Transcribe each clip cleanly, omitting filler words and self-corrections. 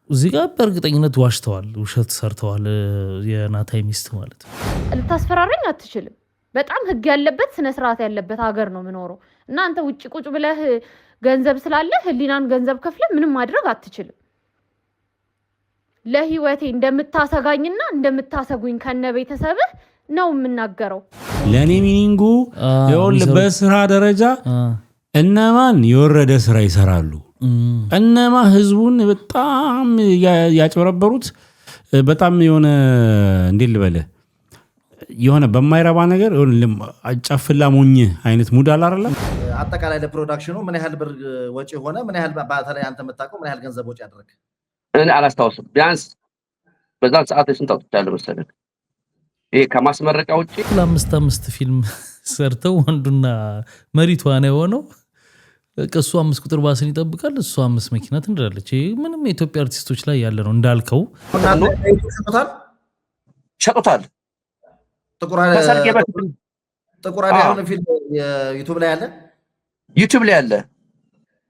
እዚህ ጋር በእርግጠኝነት ዋሽተዋል፣ ውሸት ሰርተዋል። የናታይ ሚስት ማለት ነው። ልታስፈራረኝ አትችልም። በጣም ህግ ያለበት ስነ ስርዓት ያለበት ሀገር ነው የምኖረው እና አንተ ውጪ ቁጭ ብለህ ገንዘብ ስላለ ህሊናን ገንዘብ ከፍለ ምንም ማድረግ አትችልም። ለህይወቴ እንደምታሰጋኝና እንደምታሰጉኝ ከነ ቤተሰብህ ነው የምናገረው። ለኔ ሚኒንጉ ይኸውልህ በስራ ደረጃ እነማን የወረደ ስራ ይሰራሉ፣ እነማ ህዝቡን በጣም ያጭበረበሩት በጣም የሆነ እንዴት ልበልህ የሆነ በማይረባ ነገር ጨፍላ ሞኝ አይነት ሙድ አላረለም። አጠቃላይ ለፕሮዳክሽኑ ምን ያህል ብር ወጪ ሆነ? ምን ያህል በተለይ አንተ የምታውቀው ምን ያህል ገንዘብ ወጪ አደረክ? እኔ አላስታውስም። ቢያንስ በዛን ሰዓት ስንት አውጥቻለሁ መሰለህ? ይሄ ከማስመረቂያ ውጪ ለአምስት ፊልም ሰርተው ወንዱና መሪቷ ነው የሆነው። እሱ 5 ቁጥር ባስን ይጠብቃል፣ እሱ 5 መኪና ትንደራለች። ምንም የኢትዮጵያ አርቲስቶች ላይ ያለ ነው እንዳልከው። ሸጡታል። ጥቁር አዲስ ፊልም ዩቲዩብ ላይ አለ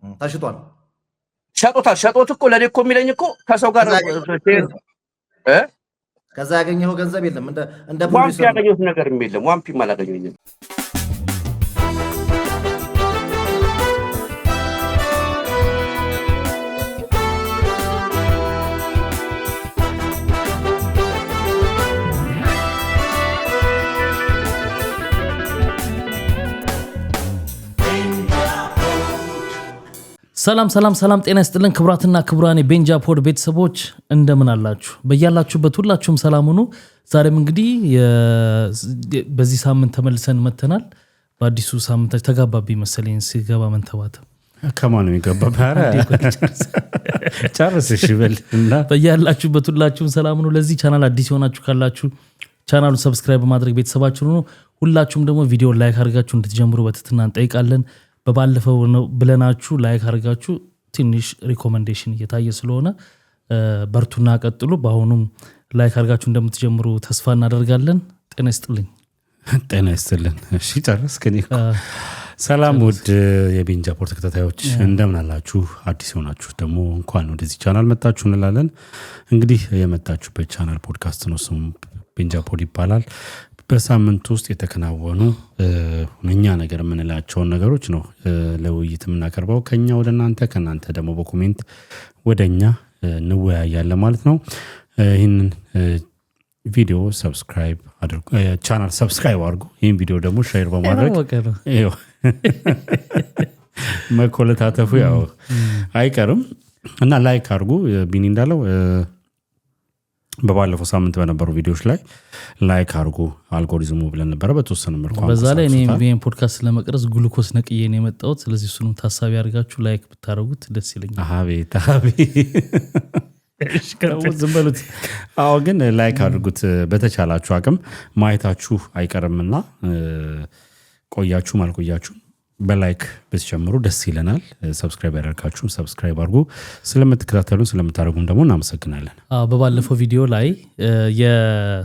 ታሽቷል። ሸጡታል። ሸጡት እኮ ለኔ እኮ የሚለኝ እኮ ከሰው ጋር ከዛ ያገኘው ገንዘብ የለም። እንደ ፕሮዲዩሰር ያገኘሁት ነገር የለም። ዋምፒም አላገኘሁኝም። ሰላም ጤና ይስጥልን። ክቡራትና ክቡራን የቤንጃ ፖድ ቤተሰቦች እንደምን አላችሁ? በያላችሁበት ሁላችሁም ሰላም ሁኑ። ዛሬም እንግዲህ በዚህ ሳምንት ተመልሰን መተናል። በአዲሱ ሳምንት ተጋባቢ መሰለኝ ሲገባ መንተባተብ ከማን ነው የሚገባው? ጨርሰሽ በልና በያላችሁበት ሁላችሁም ሰላም ሁኑ። ለዚህ ቻናል አዲስ ሆናችሁ ካላችሁ ቻናሉን ሰብስክራይብ በማድረግ ቤተሰባችሁ ሁኑ። ሁላችሁም ደግሞ ቪዲዮ ላይክ አድርጋችሁ እንድትጀምሩ በትህትና እንጠይቃለን። በባለፈው ነው ብለናችሁ ላይክ አድርጋችሁ ትንሽ ሪኮመንዴሽን እየታየ ስለሆነ በርቱና ቀጥሉ። በአሁኑም ላይክ አድርጋችሁ እንደምትጀምሩ ተስፋ እናደርጋለን። ጤና ይስጥልን። እሺ ጨረስከኝ። ሰላም ውድ የቤንጃ ፖድ ተከታታዮች እንደምን አላችሁ? አዲስ ሆናችሁ ደግሞ እንኳን ወደዚህ ቻናል መጣችሁ እንላለን። እንግዲህ የመጣችሁበት ቻናል ፖድካስት ነው፣ ስሙ ቤንጃ ፖድ ይባላል። በሳምንት ውስጥ የተከናወኑ ሁነኛ ነገር የምንላቸውን ነገሮች ነው ለውይይት የምናቀርበው። ከኛ ወደ እናንተ፣ ከእናንተ ደግሞ በኮሜንት ወደኛ እንወያያለን ማለት ነው። ይህንን ቪዲዮ ሰብስክራይብ አድርጉ፣ ቻናል ሰብስክራይብ አድርጉ። ይህን ቪዲዮ ደግሞ ሼር በማድረግ መኮለታተፉ ያው አይቀርም እና ላይክ አድርጉ። ቢኒ እንዳለው በባለፈው ሳምንት በነበሩ ቪዲዮዎች ላይ ላይክ አድርጉ አልጎሪዝሙ ብለን ነበረ። በተወሰነ መልኩ በዛ ላይ እኔ ፖድካስት ለመቅረጽ ግሉኮስ ነቅዬ ነው የመጣሁት። ስለዚህ እሱንም ታሳቢ አድርጋችሁ ላይክ ብታደርጉት ደስ ይለኛል። አቤት ዝም በሉት። አዎ ግን ላይክ አድርጉት በተቻላችሁ አቅም። ማየታችሁ አይቀርምና ቆያችሁም አልቆያችሁም በላይክ ብትጀምሩ ደስ ይለናል። ሰብስክራይብ ያደርጋችሁም ሰብስክራይብ አድርጉ። ስለምትከታተሉን ስለምታደርጉም ደግሞ እናመሰግናለን። በባለፈው ቪዲዮ ላይ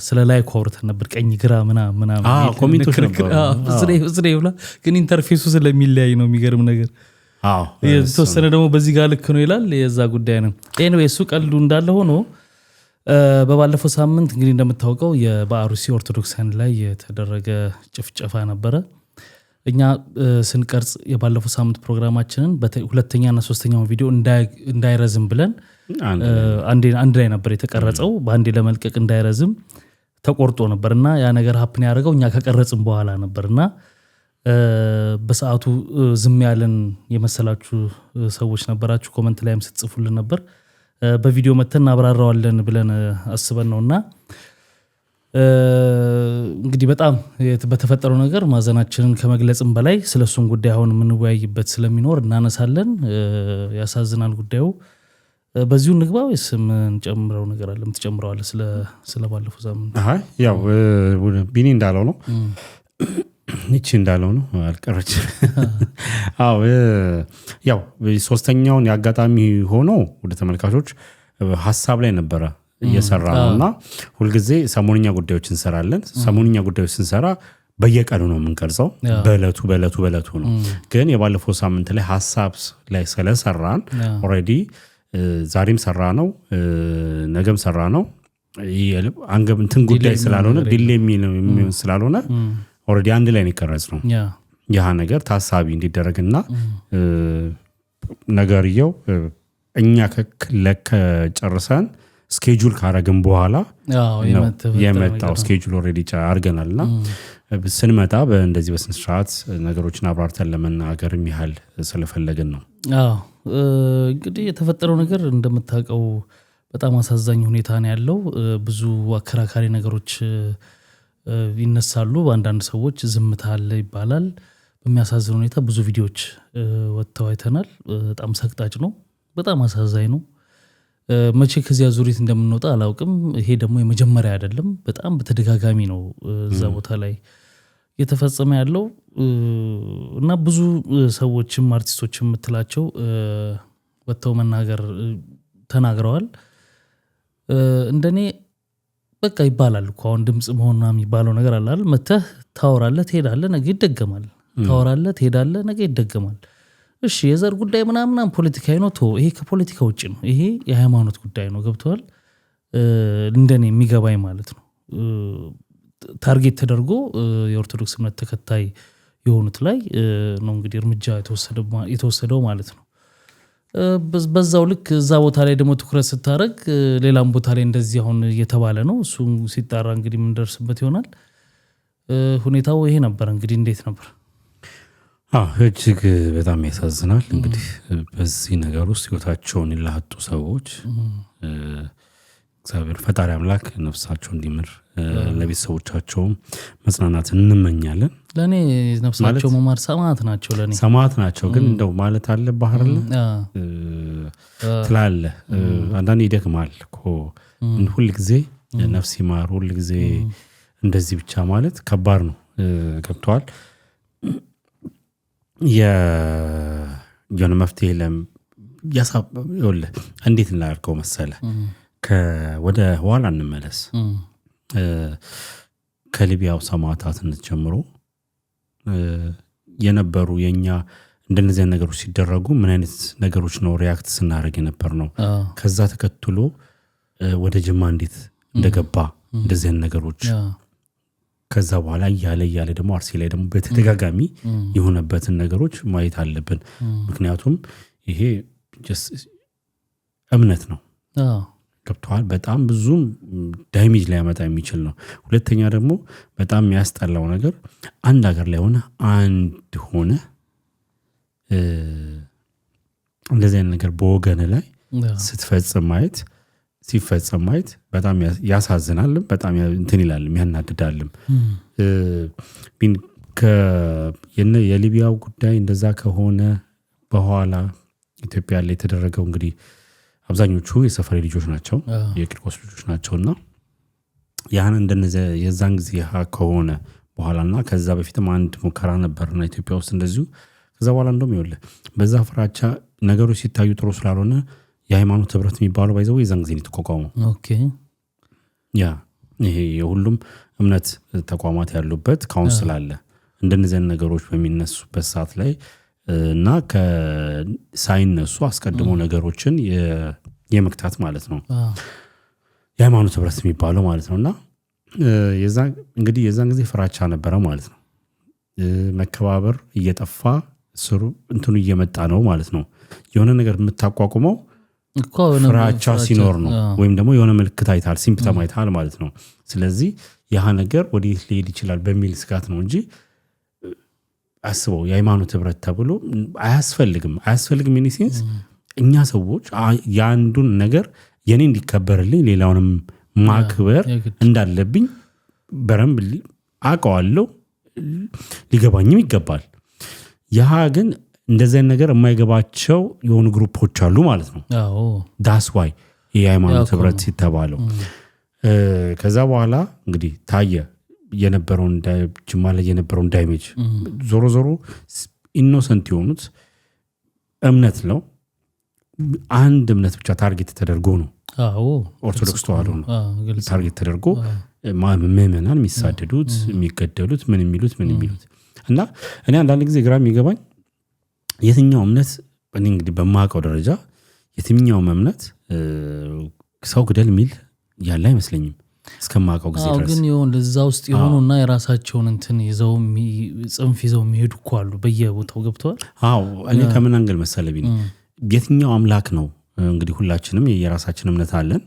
ስለ ላይክ አውርተን ነበር፣ ቀኝ ግራ ምናምን ኮሜንቶች ነበሩ። ግን ኢንተርፌሱ ስለሚለያይ ነው የሚገርም ነገር። የተወሰነ ደግሞ በዚህ ጋር ልክ ነው ይላል። የዛ ጉዳይ ነው። ኤኒዌይ እሱ ቀልዱ እንዳለ ሆኖ በባለፈው ሳምንት እንግዲህ እንደምታውቀው በአሩሲ ኦርቶዶክሳን ላይ የተደረገ ጭፍጨፋ ነበረ። እኛ ስንቀርጽ የባለፈው ሳምንት ፕሮግራማችንን ሁለተኛና ሶስተኛውን ቪዲዮ እንዳይረዝም ብለን አንድ ላይ ነበር የተቀረጸው። በአንዴ ለመልቀቅ እንዳይረዝም ተቆርጦ ነበርና ያ ነገር ሀፕን ያደረገው እኛ ከቀረጽም በኋላ ነበርና በሰዓቱ ዝም ያለን የመሰላችሁ ሰዎች ነበራችሁ። ኮመንት ላይም ስትጽፉልን ነበር። በቪዲዮ መተን አብራራዋለን ብለን አስበን ነውና እንግዲህ በጣም በተፈጠረው ነገር ማዘናችንን ከመግለጽም በላይ ስለሱም ጉዳይ አሁን የምንወያይበት ስለሚኖር እናነሳለን። ያሳዝናል ጉዳዩ። በዚሁ ንግባ ወይስ እንጨምረው ነገር አለ? የምትጨምረዋለህ ስለ ባለፈው ሳምንት? ያው ቢኒ እንዳለው ነው፣ እቺ እንዳለው ነው፣ አልቀረች። አዎ ያው ሶስተኛውን ያጋጣሚ ሆኖ ወደ ተመልካቾች ሀሳብ ላይ ነበረ እየሰራ ነውና ሁልጊዜ ሰሞንኛ ጉዳዮች እንሰራለን። ሰሞንኛ ጉዳዮች ስንሰራ በየቀኑ ነው የምንቀርጸው፣ በእለቱ ነው። ግን የባለፈው ሳምንት ላይ ሀሳብ ላይ ስለሰራን ኦሬዲ ዛሬም ሰራ ነው ነገም ሰራ ነው አንገብ እንትን ጉዳይ ስላልሆነ ዲሌ የሚሆን ስላልሆነ ኦሬዲ አንድ ላይ ነው የቀረጽነው ያ ነገር ታሳቢ እንዲደረግና ነገርየው እኛ ከጨርሰን ስኬጁል ካረግን በኋላ የመጣው ስኬጁል ኦሬዲ አርገናልና ስንመጣ በእንደዚህ በስነ ስርዓት ነገሮችን አብራርተን ለመናገር የሚያህል ስለፈለግን ነው። እንግዲህ የተፈጠረው ነገር እንደምታውቀው በጣም አሳዛኝ ሁኔታ ነው ያለው። ብዙ አከራካሪ ነገሮች ይነሳሉ። በአንዳንድ ሰዎች ዝምታ አለ ይባላል። በሚያሳዝን ሁኔታ ብዙ ቪዲዮዎች ወጥተው አይተናል። በጣም ሰቅጣጭ ነው። በጣም አሳዛኝ ነው። መቼ ከዚያ ዙሪት እንደምንወጣ አላውቅም። ይሄ ደግሞ የመጀመሪያ አይደለም። በጣም በተደጋጋሚ ነው እዛ ቦታ ላይ የተፈጸመ ያለው እና ብዙ ሰዎችም አርቲስቶችም የምትላቸው ወጥተው መናገር ተናግረዋል። እንደኔ በቃ ይባላል እኮ አሁን ድምጽ መሆንና የሚባለው ነገር አለ አይደል? መተህ ታወራለህ ትሄዳለህ፣ ነገ ይደገማል። ታወራለህ ትሄዳለህ፣ ነገ ይደገማል። እሺ የዘር ጉዳይ ምናምን ፖለቲካዊ ነው። ይሄ ከፖለቲካ ውጪ ነው። ይሄ የሃይማኖት ጉዳይ ነው። ገብቷል? እንደኔ የሚገባኝ ማለት ነው። ታርጌት ተደርጎ የኦርቶዶክስ እምነት ተከታይ የሆኑት ላይ ነው እንግዲህ እርምጃ የተወሰደው ማለት ነው። በዛው ልክ እዛ ቦታ ላይ ደግሞ ትኩረት ስታደርግ ሌላም ቦታ ላይ እንደዚህ አሁን እየተባለ ነው። እሱ ሲጣራ እንግዲህ የምንደርስበት ይሆናል። ሁኔታው ይሄ ነበር። እንግዲህ እንዴት ነበር? እጅግ በጣም ያሳዝናል። እንግዲህ በዚህ ነገር ውስጥ ህይወታቸውን ይላጡ ሰዎች እግዚአብሔር ፈጣሪ አምላክ ነፍሳቸው እንዲምር ለቤተሰቦቻቸውም መጽናናት እንመኛለን። ለኔ ነፍሳቸው መማር ሰማዕት ናቸው። ለኔ ሰማዕት ናቸው። ግን እንደው ማለት አለ ባህር ትላለህ አንዳንዴ ይደክማል እኮ ሁል ጊዜ ነፍስ ይማር ሁል ጊዜ እንደዚህ ብቻ ማለት ከባድ ነው። ገብቷል? የሆነ መፍትሄ እንዴት እናደርገው መሰለህ? ወደ ኋላ እንመለስ። ከሊቢያው ሰማዕታትነት ጀምሮ የነበሩ የኛ እንደነዚህ ነገሮች ሲደረጉ ምን አይነት ነገሮች ነው ሪያክት ስናደርግ የነበር ነው። ከዛ ተከትሎ ወደ ጅማ እንዴት እንደገባ እንደዚህ ነገሮች ከዛ በኋላ እያለ ደግሞ አርሲ ላይ ደግሞ በተደጋጋሚ የሆነበትን ነገሮች ማየት አለብን። ምክንያቱም ይሄ እምነት ነው። ገብቷል? በጣም ብዙ ዳሜጅ ሊያመጣ የሚችል ነው። ሁለተኛ ደግሞ በጣም የሚያስጠላው ነገር አንድ ሀገር ላይ ሆነ አንድ ሆነ እንደዚህ አይነት ነገር በወገን ላይ ሲፈጸም ማየት በጣም ያሳዝናልም፣ በጣም እንትን ይላልም፣ ያናድዳልም። የሊቢያው ጉዳይ እንደዛ ከሆነ በኋላ ኢትዮጵያ ላይ የተደረገው እንግዲህ አብዛኞቹ የሰፈሪ ልጆች ናቸው፣ የቂርቆስ ልጆች ናቸውና ያን እንደነዚህ የዛን ጊዜ ከሆነ በኋላና ከዛ በፊትም አንድ ሙከራ ነበርና ኢትዮጵያ ውስጥ እንደዚሁ ከዛ በኋላ እንደውም ይኸውልህ በዛ ፍራቻ ነገሮች ሲታዩ ጥሩ ስላልሆነ የሃይማኖት ህብረት የሚባለው ባይዘው የዛን ጊዜ የተቋቋመው። ኦኬ ይሄ የሁሉም እምነት ተቋማት ያሉበት ካውንስል አለ። እንደነዚህ ነገሮች በሚነሱበት ሰዓት ላይ እና ከሳይነሱ አስቀድሞ ነገሮችን የመክታት ማለት ነው የሃይማኖት ህብረት የሚባለው ማለት ነውና እንግዲህ የዛን ጊዜ ፍራቻ ነበረ ማለት ነው። መከባበር እየጠፋ ስሩ እንትኑ እየመጣ ነው ማለት ነው። የሆነ ነገር የምታቋቁመው ፍራቻ ሲኖር ነው፣ ወይም ደግሞ የሆነ ምልክት አይታል ሲምፕተም አይታል ማለት ነው። ስለዚህ ያ ነገር ወዴት ሊሄድ ይችላል በሚል ስጋት ነው እንጂ አስበው የሃይማኖት ህብረት ተብሎ አያስፈልግም ኢኒሴንስ እኛ ሰዎች ያንዱን ነገር የኔ እንዲከበርልኝ ሌላውንም ማክበር እንዳለብኝ በረምብ አውቀዋለሁ፣ ሊገባኝም ይገባል። ያ ግን እንደዚህ ነገር የማይገባቸው የሆኑ ግሩፖች አሉ ማለት ነው። ዳስ ዋይ የሃይማኖት ህብረት ሲተባለው ከዛ በኋላ እንግዲህ ታየ የነበረውን ጅማ ላይ የነበረውን ዳሜጅ። ዞሮ ኢኖሰንት የሆኑት እምነት ነው። አንድ እምነት ብቻ ታርጌት ተደርጎ ነው ኦርቶዶክስ ተዋህዶ ነው ታርጌት ተደርጎ ምዕመናን የሚሳደዱት የሚገደሉት ምን የሚሉት እና እኔ አንዳንድ ጊዜ ግራ የሚገባኝ የትኛው እምነት እኔ እንግዲህ በማውቀው ደረጃ የትኛውም እምነት ሰው ግደል የሚል ያለ አይመስለኝም እስከማውቀው ጊዜ ድረስ ግን ይሁን ለዛ ውስጥ የሆኑና የራሳቸውን እንትን ይዘው ጽንፍ ይዘው የሚሄዱ እኮ አሉ በየቦታው ገብተዋል እኔ ከምን አንገል መሰለብኝ የትኛው አምላክ ነው እንግዲህ ሁላችንም የራሳችን እምነት አለን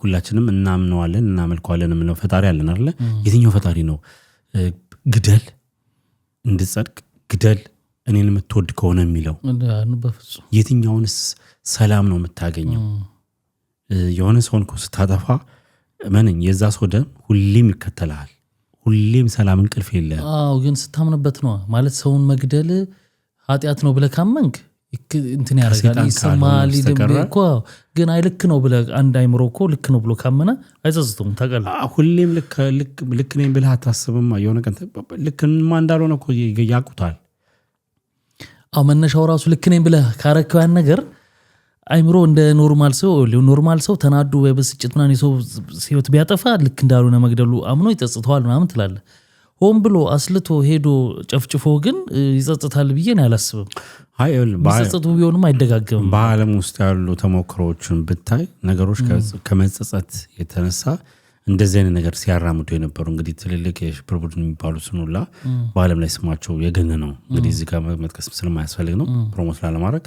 ሁላችንም እናምነዋለን እናመልከዋለን ምንለው ፈጣሪ አለን አይደል የትኛው ፈጣሪ ነው ግደል እንድጸድቅ ግደል እኔን የምትወድ ከሆነ የሚለው በፍጹም የትኛውንስ ሰላም ነው የምታገኘው የሆነ ሰውን እኮ ስታጠፋ ማንኝ የዛ ሰው ደም ሁሌም ይከተላል ሁሌም ሰላም እንቅልፍ የለም ግን ስታምንበት ነው ማለት ሰውን መግደል ኃጢአት ነው ብለህ ካመንክ እንትን ያረጋል ይሰማል ይደምቆ ግን አይልክ ነው ብለህ አንድ አይምሮ እኮ ልክ ነው ብሎ ካመነ አይጸጽቱም ታውቃለህ ሁሌም ልክ ነኝ ብለህ አታስብም የሆነ ቀን ልክማ እንዳልሆነ እኮ ያቁታል መነሻው ራሱ ልክ ነኝ ብለህ ካረከው ያን ነገር አይምሮ እንደ ኖርማል ሰው ተናዱ ወይ በስጭት ምናምን ሰው ህይወት ቢያጠፋ ልክ እንዳልሆነ መግደሉ አምኖ ይጸጽተዋል ምናምን ትላለህ ሆን ብሎ አስልቶ ሄዶ ጨፍጭፎ ግን ይጸጽታል ብዬ ነው ያላስብም ይጸጽቱ ቢሆንም አይደጋገምም በዓለም ውስጥ ያሉ ተሞክሮዎችን ብታይ ነገሮች ከመጸጸት የተነሳ እንደዚህ አይነት ነገር ሲያራምዱ የነበሩ እንግዲህ ትልልቅ የሽብር ቡድን የሚባሉት ሁላ በዓለም ላይ ስማቸው የገነ ነው እንግዲህ እዚህ ጋር መጥቀስ ስለማያስፈልግ ነው ፕሮሞት ላለማድረግ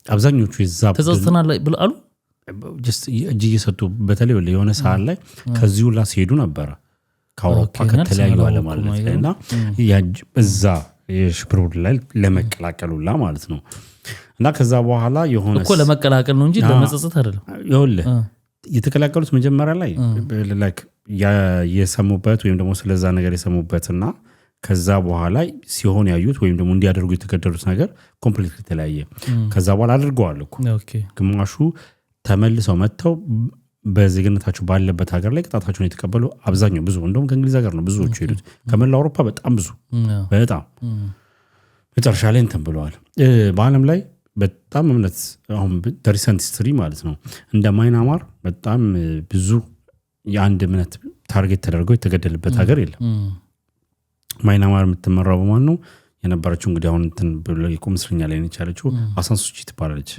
አብዛኞቹ የዛ ተጸጽተናል ብለዋል ጀስት እጅ እየሰጡ በተለይ የሆነ ሰዓት ላይ ከዚህ ሁላ ሲሄዱ ነበር ከአውሮፓ ከተለያዩ ዓለም ማለት ነውና እዛ የሽብር ቡድን ላይ ለመቀላቀሉላ ማለት ነው እና ከዛ በኋላ የሆነ እኮ ለመቀላቀል ነው እንጂ ለመጸጸት አይደለም ይኸውልህ የተከላከሉት መጀመሪያ ላይ ላይክ የሰሙበት ወይም ደግሞ ስለዛ ነገር የሰሙበትና ከዛ በኋላ ሲሆን ያዩት ወይም ደግሞ እንዲያደርጉ የተገደዱት ነገር ኮምፕሊትሊ ተለያየ ከዛ በኋላ አድርገዋል እኮ ግማሹ ተመልሰው መጥተው በዜግነታቸው ባለበት ሀገር ላይ ቅጣታቸውን የተቀበሉ አብዛኛው ብዙ እንደውም ከእንግሊዝ ሀገር ነው ብዙዎቹ ሄዱት ከመላ አውሮፓ በጣም ብዙ በጣም መጨረሻ ላይ እንትን ብለዋል በዓለም ላይ በጣም እምነት አሁን ሪሰንት ሂስትሪ ማለት ነው እንደ ማይናማር በጣም ብዙ የአንድ እምነት ታርጌት ተደርገው የተገደለበት ሀገር የለም ማይናማር የምትመራው በማን ነው የነበረችው እንግዲህ አሁን እንትን ብሎ የቁም እስረኛ ላይ ነች ያለችው አሳንሱቺ ትባላለች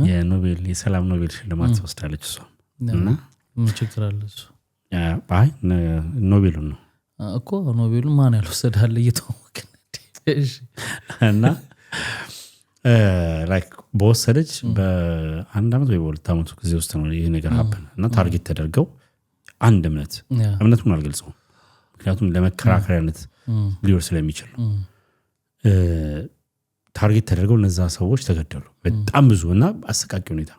የኖቤል የሰላም ኖቤል ሽልማት ወስዳለች እሷ እና ምን ችግር አለ እሱ ኖቤሉ ነው እኮ ኖቤሉ ማን ያልወሰዳል እየተወከለ እና ላይክ በወሰደች በአንድ አመት ወይ በሁለት አመት ጊዜ ውስጥ ነው ይሄ ነገር ሀፕን እና ታርጌት ተደርገው አንድ እምነቱን አልገልጸውም ምክንያቱም ለመከራከሪያነት ሊወር ስለሚችል ታርጌት ተደርገው እነዛ ሰዎች ተገደሉ በጣም ብዙ እና አሰቃቂ ሁኔታ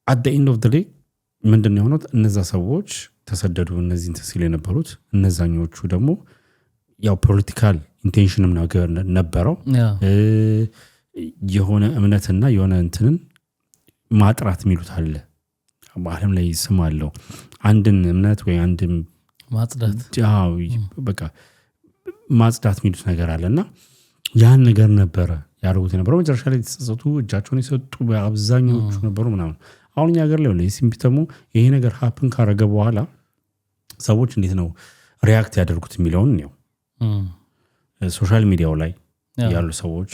at the end of the day ምንድነው የሆነው እነዛ ሰዎች ተሰደዱ እነዚህ ሲል የነበሩት እነዛኞቹ ደግሞ ያው ፖለቲካል ኢንቴንሽንም ነገር ነበረው የሆነ እምነትና የሆነ እንትንን ማጥራት የሚሉት አለ በዓለም ላይ ስም አለው አንድን እምነት ወይ አንድን ማጽዳት በቃ ማጽዳት የሚሉት ነገር አለና ያን ነገር ነበረ ያደረጉት የነበረው መጨረሻ ላይ ተጸጸቱ እጃቸውን የሰጡ በአብዛኞቹ ነበሩ ምናምን አሁን እኛ ሀገር ላይ ነው ሲምፕተሙ ይሄ ነገር ሀፕን ካረገ በኋላ ሰዎች እንዴት ነው ሪያክት ያደርጉት የሚለውን ነው ሶሻል ሚዲያው ላይ ያሉ ሰዎች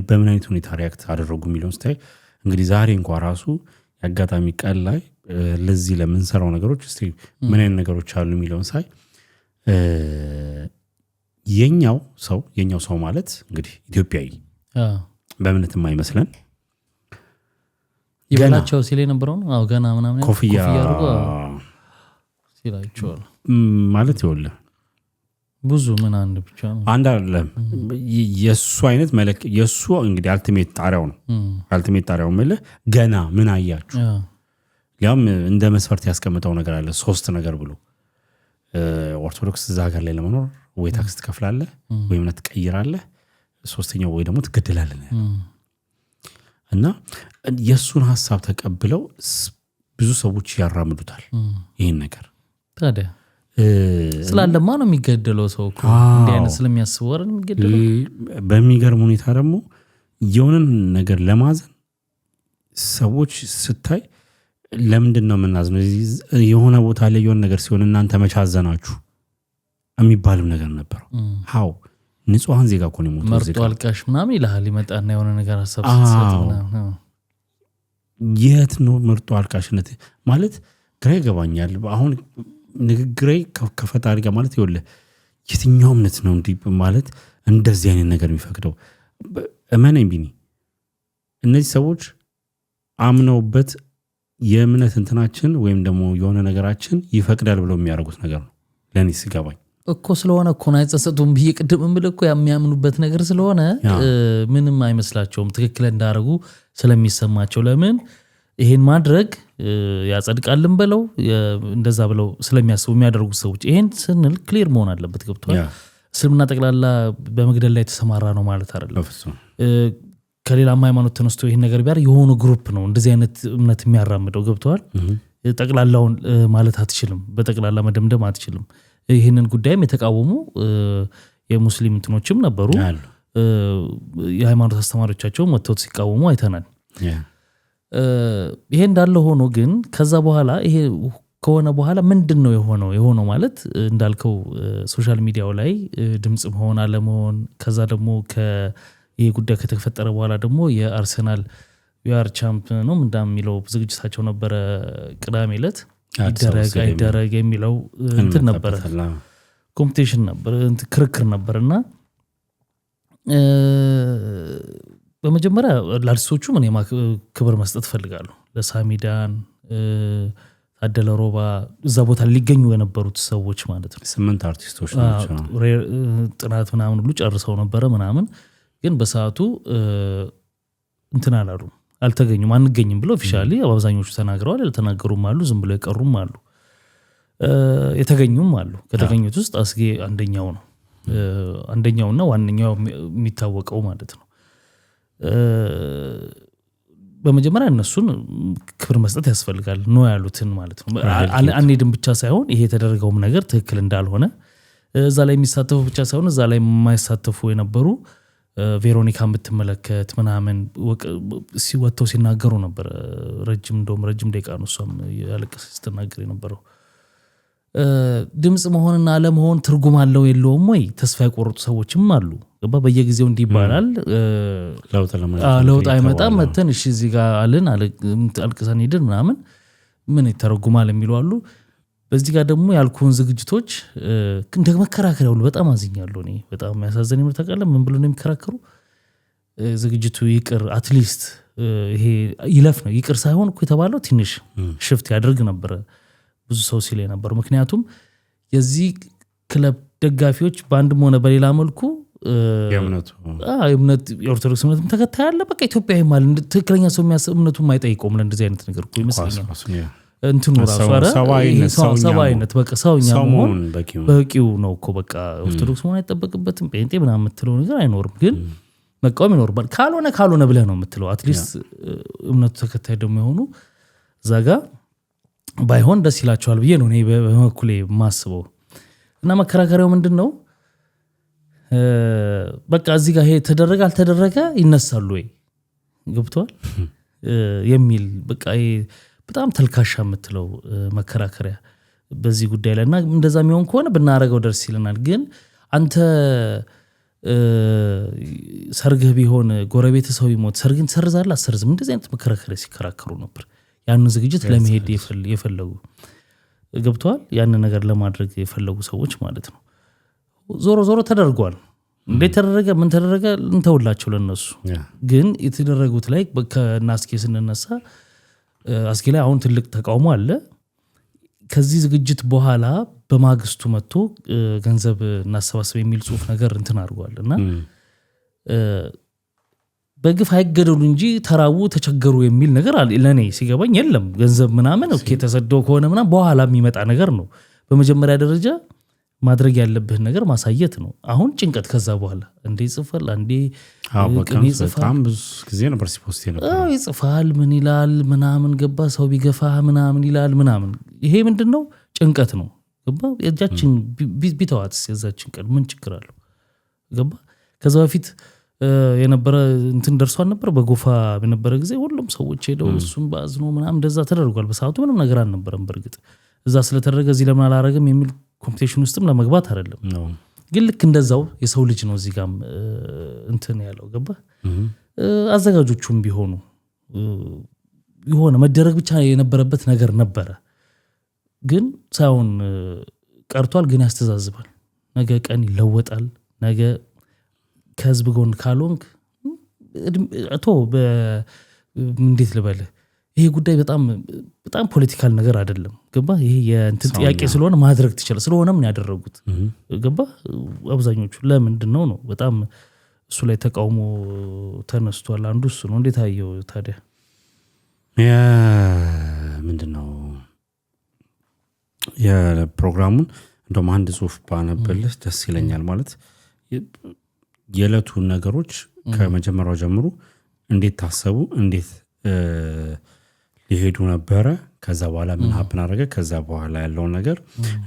በምን አይነት ሁኔታ ሪያክት አደረጉ የሚለውን ስታይ እንግዲህ ዛሬ እንኳን ራሱ ያጋጣሚ ቀን ላይ ለዚህ ለምንሰራው ነገሮች እስቲ ምን አይነት ነገሮች አሉ የሚለውን ሳይ የኛው ሰው ማለት እንግዲህ ኢትዮጵያዊ በእምነት የማይመስለን ይበላቸው ሲል የነበረው ነው ገና ምናምን ኮፍያ አድርጎ ሲላቸው ማለት ይወለ ብዙ ምን አንድ ብቻ ነው አንድ አይደለም የሱ አይነት መለክ የሱ እንግዲህ አልቲሜት ጣሪያው ነው አልቲሜት ጣሪያው ማለት ገና ምን አያችሁ ያም እንደ መስፈርት ያስቀምጠው ነገር አለ ሶስት ነገር ብሎ ኦርቶዶክስ እዛ ሀገር ላይ ለመኖር ወይ ታክስ ትከፍላለህ ወይ እምነት ትቀይራለህ ሶስተኛው ወይ ደግሞ ትገደላለህ እና የሱን ሐሳብ ተቀብለው ብዙ ሰዎች ያራምዱታል ይሄን ነገር ታዲያ ስላለማ ነው የሚገደለው ሰው እኮ እንዲህ አይነት ስለሚያስበው አይደል የሚገደለው በሚገርም ሁኔታ ደግሞ የሆነን ነገር ለማዘን ሰዎች ስታይ ለምንድነው የምናዝነው የሆነ ቦታ ላይ የሆነ ነገር ሲሆን እናንተ መቻዘናችሁ የሚባልም ነገር ነበር ሃው ንጹሃን ዜጋ እኮ ነው ሞተው መርጦ አልቃሽ ምናምን ይላል ይመጣና የሆነ ነገር አሰብስት ምናምን የት ነው መርጦ አልቃሽነት ማለት ግራ ይገባኛል አሁን ንግግሬ ከፈጣሪ ጋር ማለት ይወለ የትኛው እምነት ነው እንዲህ ማለት እንደዚህ አይነት ነገር የሚፈቅደው እመነኝ ቢኒ እነዚህ ሰዎች አምነውበት የእምነት እንትናችን ወይም ደግሞ የሆነ ነገራችን ይፈቅዳል ብለው የሚያደርጉት ነገር ነው ለኔ ሲገባኝ እኮ ስለሆነ እኮ ነው አይጸጸቱም ብዬ ቅድም እምልህ እኮ የሚያምኑበት ነገር ስለሆነ ምንም አይመስላቸውም ትክክል እንዳደረጉ ስለሚሰማቸው ለምን ይሄን ማድረግ ያጸድቃልን ብለው እንደዛ ብለው ስለሚያስቡ የሚያደርጉ ሰዎች ይሄን ስንል ክሊር መሆን አለበት ገብቷል እስልምና ጠቅላላ በመግደል ላይ ተሰማራ ነው ማለት አይደለም ከሌላ ሃይማኖት ተነስቶ ይሄን ነገር ቢያር የሆነ ግሩፕ ነው እንደዚህ አይነት እምነት የሚያራምደው ገብቷል ጠቅላላውን ማለት አትችልም በጠቅላላ መደምደም አትችልም ይሄንን ጉዳይም የተቃወሙ የሙስሊም እንትኖችም ነበሩ የሃይማኖት አስተማሪዎቻቸው መጥተው ሲቃወሙ አይተናል ይሄ እንዳለ ሆኖ ግን ከዛ በኋላ ይሄ ከሆነ በኋላ ምንድነው የሆነው ማለት እንዳልከው ሶሻል ሚዲያው ላይ ድምጽ መሆን አለመሆን ከዛ ደግሞ ይሄ ጉዳይ ከተፈጠረ በኋላ ደግሞ የአርሰናል ዩአር ቻምፕ ነው እንደሚለው ዝግጅታቸው ነበር ቅዳሜ ዕለት ይደረግ የሚለው እንትን ነበር ኮምፒቲሽን ነበር ክርክር ነበርና በመጀመሪያ ለአርቲስቶቹ ምን ክብር መስጠት ፈልጋለሁ ለሳሚዳን ታደለ ሮባ እዛ ቦታ ሊገኙ የነበሩት ሰዎች ማለት ነው 8 አርቲስቶች ናቸው ጥናት ምናምን ሁሉ ጨርሰው ነበር ምናምን ግን በሰዓቱ እንትን አልተገኙም አንገኝም ብለው ኦፊሻሊ አብዛኞቹ ተናግረዋል ያልተናገሩም አሉ ዝም ብለው የቀሩም አሉ የተገኙም አሉ ከተገኙት ውስጥ አስጌ አንደኛውና ዋንኛው የሚታወቀው ማለት ነው በመጀመሪያ እነሱን ክብር መስጠት ያስፈልጋል ነው ያሉትን ማለት ነው አንሄድም ብቻ ሳይሆን ይሄ የተደረገውም ነገር ትክክል እንዳልሆነ እዛ ላይ የሚሳተፉ ብቻ ሳይሆን እዛ ላይ የማይሳተፉ የነበሩ ቬሮኒካን ብትመለከት ምናምን ሲወጣው ሲናገሩ ነበር ረጅም ደቂቃ ነው እሷም ያለቀሰ ስትናገር የነበረው ድምጽ መሆንና አለመሆን ትርጉም አለው የለውም ወይ ተስፋ የቆረጡ ሰዎችም አሉ ገባ በየጊዜው እንዲባላል ለውጥ አይመጣም መተን እሺ እዚህ ጋር አልቀሰን ሄድን ምናምን ምን ይተረጉማል የሚሉ አሉ በዚህ ጋር ደግሞ ያልኩን ዝግጅቶች እንደ መከራከሪያ ሁሉ በጣም አዝኛለሁ እኔ በጣም የሚያሳዝነኝ ነው ተቀለም ምን ብሎ ነው የሚከራከሩ ዝግጅቱ ይቅር አትሊስት ይሄ ይለፍ ነው ይቅር ሳይሆን እኮ የተባለው ትንሽ ሽፍት ያደርግ ነበር ብዙ ሰው ሲል ነበር ምክንያቱም የዚህ ክለብ ደጋፊዎች በአንድም ሆነ በሌላ መልኩ የእምነት የኦርቶዶክስ እምነትም ተከታይ አለ በቃ ኢትዮጵያዊ ማለት ትክክለኛ ሰው የሚያስብ እምነቱ የማይጠይቀውም ለእንደዚህ አይነት ነገር እኮ ይመስለኛል እንትኑ ራሱ ሰዋይነት በቃ ሰውኛ መሆን በቂው ነው እኮ በቃ ኦርቶዶክስ መሆን አይጠበቅበትም ጴንጤ ምናምን የምትለው ነገር አይኖርም ግን መቃወም ይኖርባል ካልሆነ ብለህ ነው የምትለው አትሊስት እምነቱ ተከታይ ደግሞ የሆኑ እዛ ጋር ባይሆን ደስ ይላቸዋል ብዬ ነው እኔ በመኩሌ ማስበው እና መከራከሪያው ምንድነው በቃ እዚህ ጋር ይሄ ተደረገ አልተደረገ ይነሳሉ ወይ ገብቷል የሚል በቃ በጣም ተልካሻ የምትለው መከራከሪያ በዚህ ጉዳይ ላይና እንደዛ የሚሆን ከሆነ ብናረጋው ደርስ ይለናል ግን አንተ ሰርግህ ቢሆን ጎረቤት ሰው ይሞት ሰርግን ሰርዛለህ አሰርዝም እንደዚህ አይነት መከራከሪያ ሲከራከሩ ነበር ያንን ዝግጅት ለመሄድ የፈለጉ ገብቷል ያንን ነገር ለማድረግ የፈለጉ ሰዎች ማለት ነው ዞሮ ተደርጓል እንዴት ተደረገ ምን ተደረገ እንተውላቸው ለነሱ ግን የተደረጉት ላይ ከናስኬ ስንነሳ አስኬ ላይ አሁን ትልቅ ተቃውሞ አለ ከዚህ ዝግጅት በኋላ በማግስቱ መጥቶ ገንዘብ እናሰባስብ የሚል ጽሁፍ ነገር እንትን አድርጓልና በግፍ አይገደሉ እንጂ ተራቡ ተቸገሩ የሚል ነገር ለኔ ሲገባኝ የለም ገንዘብ ምናምን ኦኬ ተሰደው ከሆነ ምናምን በኋላ የሚመጣ ነገር ነው በመጀመሪያ ደረጃ ማድረግ ያለብህ ነገር ማሳየት ነው አሁን ጭንቀት ከዛ በኋላ እንዴ ጽፈል አንዴ በጣም ብዙ ጊዜ ነበር ሲፖስት ነበር ይጽፋል ምን ይላል ምናምን ገባ ሰው ቢገፋ ምናምን ይላል ምናምን ይሄ ምንድነው ጭንቀት ነው ገባ የጃችን ቢተዋትስ የዛችን ቀን ምን ችግር አለው ገባ ከዛ በፊት የነበረ እንትን ደርሷል ነበር በጎፋ በነበረ ጊዜ ሁሉም ሰዎች ሄደው እሱም ባዝኖ ምናምን እንደዛ ተደርጓል በሰዓቱ ምንም ነገር አልነበረም በርግጥ እዛ ስለተደረገ እዚህ ለምን አላረገም የሚል ኮምፒቲሽን ውስጥም ለመግባት አይደለም ግን ልክ እንደዛው የሰው ልጅ ነው እዚህ ጋም እንትን ያለው ገባ አዘጋጆቹም ቢሆኑ የሆነ መደረግ ብቻ የነበረበት ነገር ነበረ ግን ሳይሆን ቀርቷል ግን ያስተዛዝባል ነገ ቀን ይለወጣል ነገ ከህዝብ ጎን ካልሆንክ አቶ እንዴት ልበል ይሄ ጉዳይ በጣም ፖለቲካል ነገር አይደለም ገባ ይሄ የእንትን ጥያቄ ስለሆነ ማድረግ ትችላል ስለሆነ ምን ያደረጉት ገባ አብዛኞቹ ለምንድነው ነው በጣም እሱ ላይ ተቃውሞ ተነስቷል አንዱ እሱ ነው እንዴት አየው ታዲያ ምንድነው የፕሮግራሙን እንደውም አንድ ጽሁፍ ባነበልህ ደስ ይለኛል ማለት የዕለቱ ነገሮች ከመጀመሪያው ጀምሮ እንዴት ታሰቡ እንዴት ሊሄዱ ነበረ ከዛ በኋላ ምን ሀፕን አደረገ ከዛ በኋላ ያለው ነገር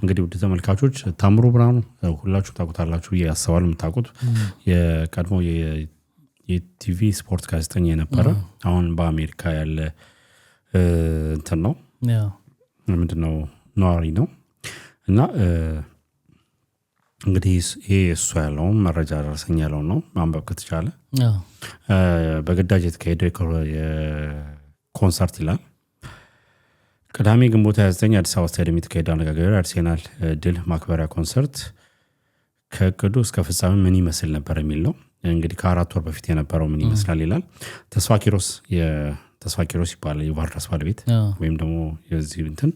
እንግዲህ ውድ ተመልካቾች ታምሩ ብርሃኑ ሁላችሁ ታውቁታላችሁ ያያሰዋል የምታውቁት የቀድሞ የቲቪ ስፖርት ጋዜጠኛ የነበረ አሁን በአሜሪካ ያለ እንትን ነው ምንድነው ነዋሪ ነው እና እንግዲህ ይሄ እሱ ያለው መረጃ ደረሰኝ ያለው ነው ማንበብ ከተቻለ በግዳጅ የተካሄደው የኮንሰርት ይላል ቅዳሜ ግንቦት 29 አዲስ አበባ ስታዲየም የተካሄደው አነጋጋሪ አርሴናል ድል ማክበሪያ ኮንሰርት ከቅዱ እስከ ፍጻሜ ምን ይመስል ነበር የሚል ነው እንግዲህ ከ4 ወር በፊት የነበረው ምን ይመስላል ይላል ተስፋ ኪሮስ ይባላል የቫርዳስ ባለቤት ወይም ደግሞ የዚህ እንትን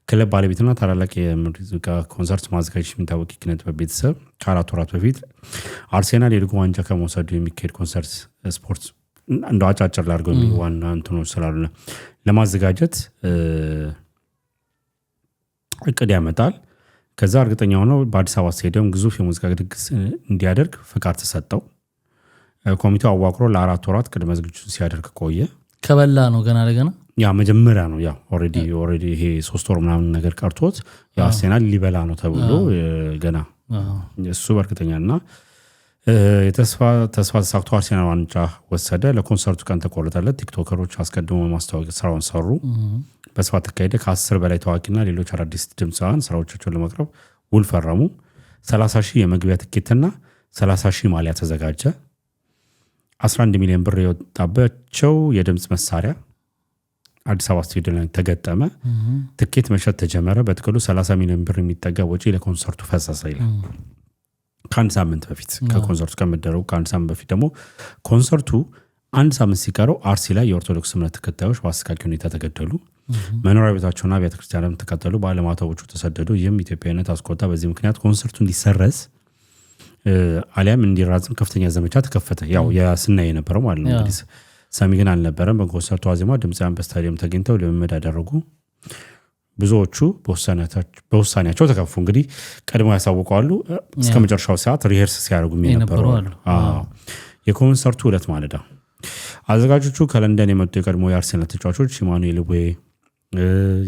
ክለብ ባለቤትና ታላላቅ የሙዚቃ ኮንሰርት ማዘጋጀት የሚታወቅ ኪነት በቤተሰብ ከ4 ወራት በፊት አርሴናል የሊጉ ዋንጫ ከመውሰዱ የሚካሄድ ኮንሰርት ስፖርት እንደ አጫጭር ላድርገው ዋና እንትኖች ስላሉ ለማዘጋጀት እቅድ ያመጣል ከዛ እርግጠኛ ሆነው በአዲስ አበባ ስታዲየም ግዙፍ የሙዚቃ ድግስ እንዲያደርግ ፍቃድ ተሰጠው ኮሚቴው አዋቅሮ ለ4 ወራት ቅድመ ዝግጅት ሲያደርግ ቆየ ከበላ ነው ገና ለገና ያ መጀመሪያ ነው ያ ኦሬዲ ይሄ 3 ወር ምናምን ነገር ቀርቶት አርሴናል ሊበላ ነው ተብሎ ገና እሱ በእርግጠኛና የተስፋ ተሳክቶ አርሴናል ዋንጫ ወሰደ ለኮንሰርቱ ቀን ተቆረጠለት ቲክቶከሮች አስቀድሞ ማስተዋወቅ ስራውን ሰሩ በስፋት ተካሄደ ከ10 በላይ ታዋቂና ሌሎች አዳዲስ ድምፃውያን ስራዎቻቸውን ለማቅረብ ውል ፈረሙ 30,000 የመግቢያ ትኬትና 30,000 ማሊያ ተዘጋጀ 11 ሚሊዮን ብር የወጣባቸው የድምጽ መሳሪያ አዲስ አበባ ስታዲየም ላይ ተገጠመ ትኬት መሸጥ ተጀመረ በጥቅሉ 30 ሚሊዮን ብር የሚጠጋ ወጪ ለኮንሰርቱ ፈሰሰ ይላል ከአንድ ሳምንት በፊት ከኮንሰርቱ ከመደረጉ ከአንድ ሳምንት በፊት ደግሞ ኮንሰርቱ አንድ ሳምንት ሲቀረው አርሲ ላይ የኦርቶዶክስ እምነት ተከታዮች በአሰቃቂ ሁኔታ ተገደሉ መኖሪያ ቤታቸውና ቤተክርስቲያንም ተቃጠሉ ባለማተቦቹ ተሰደዱ ይህም ኢትዮጵያዊነት አስቆጣ በዚህ ምክንያት ኮንሰርቱ እንዲሰረዝ አሊያም እንዲራዘም ከፍተኛ ዘመቻ ተከፈተ ያው ያስና የነበረው ማለት ነው እንግዲህ ሰሚ ግን አልነበረም በኮንሰርቱ ዋዜማ ድምፃውያን በስታዲየም ተገኝተው ልምምድ አደረጉ ብዙዎቹ በውሳኔያቸው ተከፉ እንግዲህ ቀድሞ ያሳውቀዋሉ እስከ መጨረሻው ሰዓት ሪሄርስ ሲያደርጉ የነበረው የኮንሰርቱ ዕለት ማለዳ አዘጋጆቹ ከለንደን የመጡ የቀድሞ የአርሴናል ተጫዋቾች ኢማኑኤል ቦዬ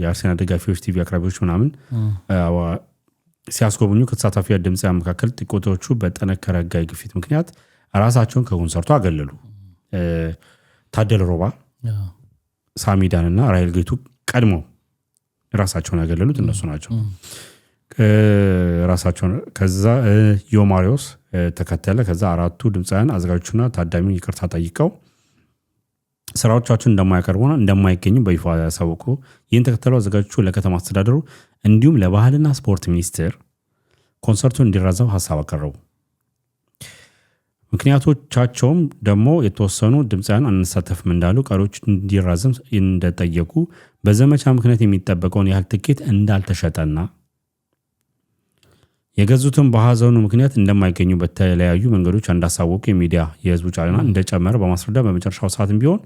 የአርሴናል ደጋፊዎች ቲቪ አቅራቢዎች ምናምን ሲያስጎብኙ ከተሳታፊ ድምፃውያን መካከል ጥቂቶቹ በጠነከረ ሕጋዊ ግፊት ምክንያት ራሳቸውን ከኮንሰርቱ አገለሉ ታደለ ሮባ ሳሚዳንና ራይል ጌቱ ቀድመው ራሳቸውን ያገለሉት እነሱ ናቸው ራሳቸውን ከዛ ዮማሪዮስ ተከተለ ከዛ አራቱ ድምፃውያን አዘጋጆቹና ታዳሚው ይቅርታ ጠይቀው ስራዎቻቸውን እንደማያቀርቡና እንደማይገኙ በይፋ ያሳወቁ ይህን ተከተለው አዘጋጆቹ ለከተማ አስተዳደሩ እንዲሁም ለባህልና ስፖርት ሚኒስቴር ኮንሰርቱን እንዲራዘም ሐሳብ አቀረቡ ምክንያቶቻቸውም ደግሞ የተወሰኑ ድምፃውያን አንሳተፍም እንዳሉ ቀሪዎች እንዲራዘም እንደጠየቁ በዘመቻ ምክንያት የሚጠበቀውን ያህል ትኬት እንዳልተሸጠና የገዙትን በሐዘኑ ምክንያት እንደማይገኙ በተለያዩ መንገዶች እንዳሳወቁ የሚዲያ የህዝቡ ጫና እንደጨመረ በማስረዳት በመጨረሻው ሰዓትም ቢሆን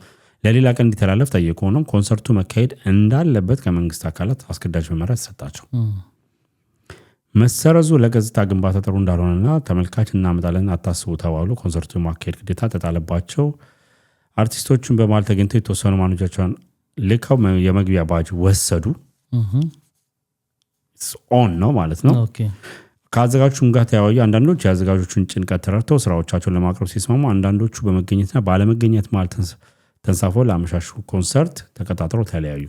ለሌላ ቀን እንዲተላለፍ ጠየቁ ሆኖም ኮንሰርቱ መካሄድ እንዳለበት ከመንግስት አካላት አስገዳጅ መመሪያ ተሰጣቸው መሰረዙ ለገጽታ ግንባታ ጥሩ እንዳልሆነና ተመልካች እናመጣለን አታስቡ ተባሉ ኮንሰርቱ ማካሄድ ግዴታ ተጣለባቸው አርቲስቶቹን በማል ተገኝተው የተወሰኑ ማኑጃቸውን ልከው የመግቢያ ባጅ ወሰዱ ኦን ነው ማለት ነው ከአዘጋጆቹም ጋር ተያዩ አንዳንዶች የአዘጋጆቹን ጭንቀት ተረድተው ስራዎቻቸውን ለማቅረብ ሲስማሙ አንዳንዶቹ በመገኘትና ባለመገኘት ማለት ተንሳፎ ለአመሻሹ ኮንሰርት ተቀጣጥረው ተለያዩ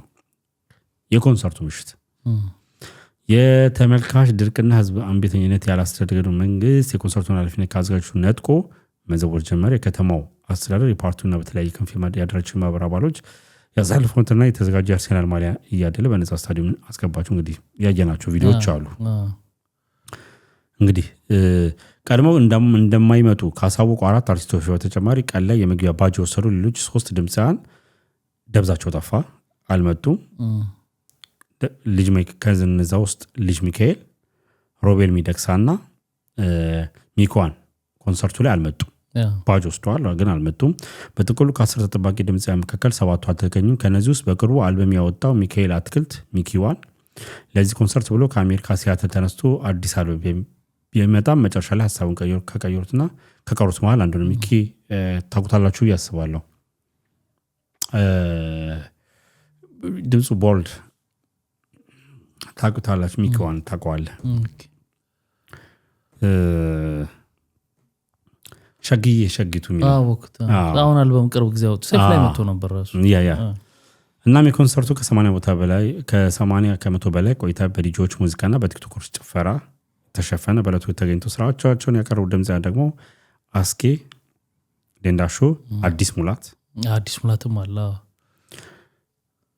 የኮንሰርቱ ምሽት የተመልካች ድርቅና ህዝብ አንቢተኝነት ያላስተዳደረው መንግስት የኮንሰርቱን ኃላፊነት ከአዘጋጆቹ ነጥቆ መዘወር ጀመረ። የከተማው አስተዳደር የፓርቲውና በተለያየ ክንፍ ያደራቸው ማህበር አባሎች ያሳልፉትና የተዘጋጀ አርሴናል ማሊያ እያደለ በነጻ ስታዲየም አስገባቸው። እንግዲህ ያየናቸው ቪዲዮዎች አሉ። እንግዲህ ቀድሞው እንደማይመጡ ካሳወቁ 4 አርቲስቶች በተጨማሪ ቀን ላይ የመግቢያ ባጅ የወሰዱ ሌሎች 3 ድምፃውያን ደብዛቸው ጠፋ፣ አልመጡም። ልጅ ከነዛ ውስጥ ልጅ ሚካኤል፣ ሮቤል ሚደቅሳና ሚኳን ኮንሰርቱ ላይ አልመጡም። ባጅ ወስደዋል ግን አልመጡም። በጥቅሉ ከ10 ተጠባቂ ድምፃውያን መካከል 7ቱ አልተገኙም። ከነዚህ ውስጥ በቅርቡ አልበም ያወጣው ሚካኤል አትክልት ሚኪዋን ለዚህ ኮንሰርት ብሎ ከአሜሪካ ሲያትል ተነስቶ አዲስ አልበም የመጣም መጨረሻ ላይ ሀሳቡን ከቀየሩትና ከቀሩት መሃል አንዱ ነው። ሚኪ ታውቁታላችሁ ያስባለሁ። ድምፁ ቦልድ ታውቁታላችሁ። ሚኪዋን ታውቀዋለህ? ሸጊቱ አሁን አልበም ቅርብ ጊዜ አወጡ። ሴፍ ላይ መጥቶ ነበር ራሱ እናም የኮንሰርቱ ከ80 ከመቶ በላይ ቆይታ በዲጆች ሙዚቃና በቲክቶከሮች ጭፈራ ተሸፈነ። በዕለቱ ተገኝቶ ስራዎቻቸውን ያቀረቡ ድምፃውያን ደግሞ አስኬ ደንዳሾ፣ አዲስ ሙላትም አለ፣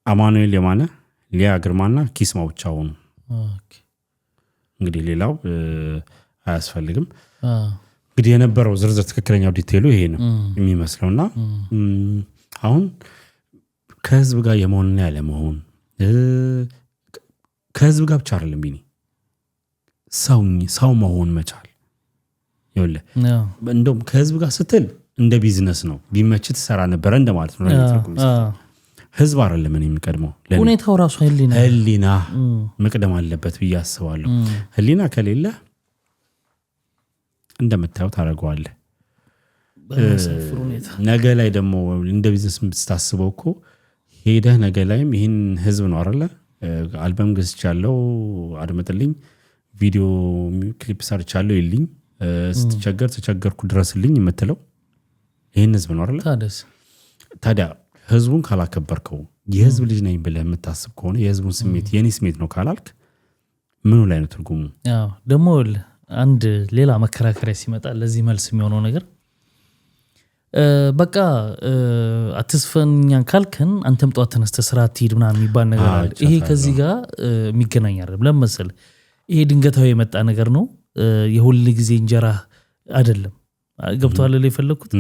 አማኑኤል የማነ፣ ሊያ ግርማና ኪስማ ብቻ ሆኑ። እንግዲህ ሌላው አያስፈልግም። እንግዲህ የነበረው ዝርዝር ትክክለኛው ዲቴሉ ይሄ ነው የሚመስለውና አሁን ከህዝብ ጋር የመሆንና ያለመሆን ከህዝብ ጋር ብቻ አይደለም ቢኒ ሰው መሆን መቻል ይኸውልህ እንደውም ከህዝብ ጋር ስትል እንደ ቢዝነስ ነው ቢመች ትሰራ ነበር እንደማለት ነው። ህዝብ አይደለም እኔ የሚቀድመው ሁኔታው ራሱ ህሊና መቅደም አለበት ብዬ አስባለሁ። ህሊና ከሌለ እንደምታየው ታደርገዋለህ። ነገ ላይ ደግሞ እንደ ቢዝነስ ስታስበው እኮ ሄደህ ነገ ላይም ይህን ህዝብ ነው አይደለ አልበም ገዝቻለሁ አድምጥልኝ፣ ቪዲዮ ክሊፕ ሰርቻለሁ ይልኝ፣ ስትቸገር ተቸገርኩ ድረስልኝ የምትለው ይህን ህዝብ ነው አይደለ? ታዲያ ህዝቡን ካላከበርከው የህዝብ ልጅ ነኝ ብለህ የምታስብ ከሆነ የህዝቡን ስሜት የኔ ስሜት ነው ካላልክ ምኑ ላይ ነው ትርጉሙ? ደግሞ አንድ ሌላ መከራከሪያ ሲመጣ ለዚህ መልስ የሚሆነው ነገር በቃ አትስፈኛን ካልከን አንተም ጧት ተነስተህ ስራ ትሄድ ምናምን የሚባል ነገር አለ። ይሄ ከዚህ ጋር የሚገናኝ አይደለም። ለምን መሰለህ? ይሄ ድንገታዊ የመጣ ነገር ነው። የሁል ጊዜ እንጀራ አይደለም። ገብቶሃል ላይ የፈለኩት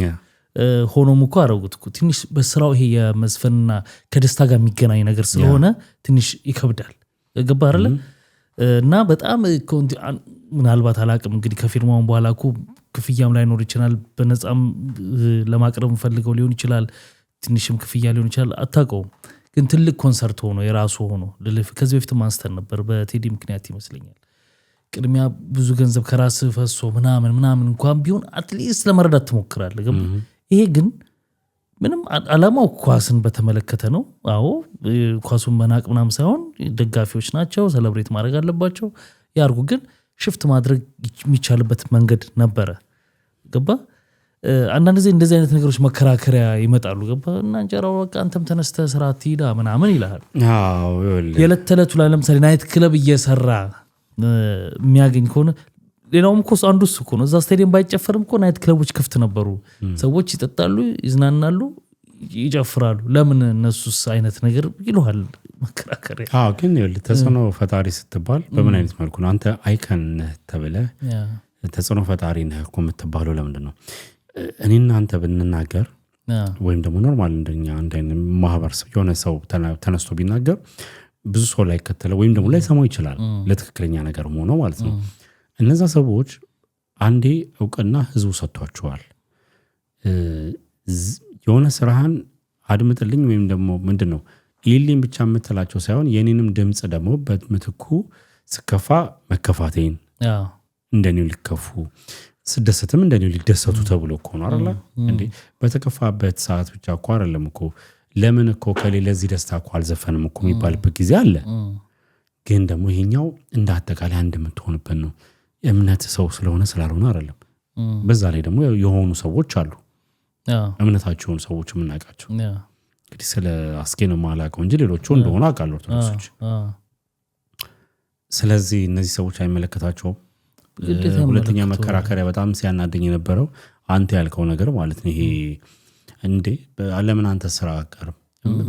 ሆኖም እኮ አረጉት እኮ ትንሽ በስራው ይሄ የመዝፈንና ከደስታ ጋር የሚገናኝ ነገር ስለሆነ ትንሽ ይከብዳል። ገባ አይደለ? እና በጣም ምናልባት አላቅም እንግዲህ ከፊርማውን በኋላ እኮ ክፍያም ላይኖር ይችላል። በነፃም ለማቅረብ ፈልገው ሊሆን ይችላል። ትንሽም ክፍያ ሊሆን ይችላል። አታውቀውም። ግን ትልቅ ኮንሰርት ሆኖ የራሱ ሆኖ ከዚህ በፊት ማንስተን ነበር በቴዲ ምክንያት ይመስለኛል። ቅድሚያ ብዙ ገንዘብ ከራስ ፈሶ ምናምን እንኳን ቢሆን አትሊስት ለመረዳት ትሞክራለህ። ይሄ ግን ምንም አላማው ኳስን በተመለከተ ነው። አዎ ኳሱን መናቅ ምናምን ሳይሆን ደጋፊዎች ናቸው፣ ሰለብሬት ማድረግ አለባቸው ያርጉ። ግን ሽፍት ማድረግ የሚቻልበት መንገድ ነበረ። ገባ? አንዳንድ ጊዜ እንደዚህ አይነት ነገሮች መከራከሪያ ይመጣሉ። ገባ? እና እንጀራው በቃ አንተም ተነስተህ ስራ ትሂዳ ምናምን ይልሃል። የዕለት ተዕለቱ ላይ ለምሳሌ ናይት ክለብ እየሰራ የሚያገኝ ከሆነ ሌላውም እኮ አንዱ እሱ እኮ ነው። እዛ ስታዲየም ባይጨፈርም እኮ ናይት ክለቦች ክፍት ነበሩ። ሰዎች ይጠጣሉ፣ ይዝናናሉ፣ ይጨፍራሉ። ለምን እነሱስ አይነት ነገር ይሉሃል መከራከሪያ። ግን ተጽዕኖ ፈጣሪ ስትባል በምን አይነት መልኩ ነው? አንተ አይከን ነህ ተብለህ ተጽዕኖ ፈጣሪ ነህ እኮ የምትባለው ለምንድን ነው? እኔና አንተ ብንናገር ወይም ደግሞ ኖርማል እንደኛ እንደኛ ማህበረሰብ የሆነ ሰው ተነስቶ ቢናገር ብዙ ሰው ላይ ከተለው ወይም ደግሞ ላይ ሰማው ይችላል ለትክክለኛ ነገር ሆኖ ማለት ነው። እነዛ ሰዎች አንዴ እውቅና ህዝቡ ሰጥቷቸዋል። የሆነ ስራህን አድምጥልኝ ወይም ደግሞ ምንድነው ይልኝ ብቻ የምትላቸው ሳይሆን የኔንም ድምጽ ደግሞ በምትኩ ስከፋ መከፋቴን እንደኔው ሊከፉ ስደሰትም እንደኔው ሊደሰቱ ተብሎ እኮ ነው አይደል እንዴ? በተከፋበት ሰዓት ብቻ እኮ አይደለም እኮ ለምን እኮ ከሌለ እዚህ ደስታ እኮ አልዘፈንም እኮ የሚባልበት ጊዜ አለ። ግን ደግሞ ይሄኛው እንደ አጠቃላይ አንድ የምትሆንበት ነው። እምነት ሰው ስለሆነ ስላልሆነ አይደለም። በዛ ላይ ደግሞ የሆኑ ሰዎች አሉ እምነታቸውን ሰዎች የምናውቃቸው። እንግዲህ ስለ አስኬ ነው የማላውቀው እንጂ ሌሎቹ እንደሆነ አውቃለሁ። ኦርቶዶክሶች ስለዚህ እነዚህ ሰዎች አይመለከታቸውም። ሁለተኛ መከራከሪያ በጣም ሲያናደኝ የነበረው አንተ ያልከው ነገር ማለት ነው። ይሄ እንዴ ለምን አንተ ስራ አቀርብ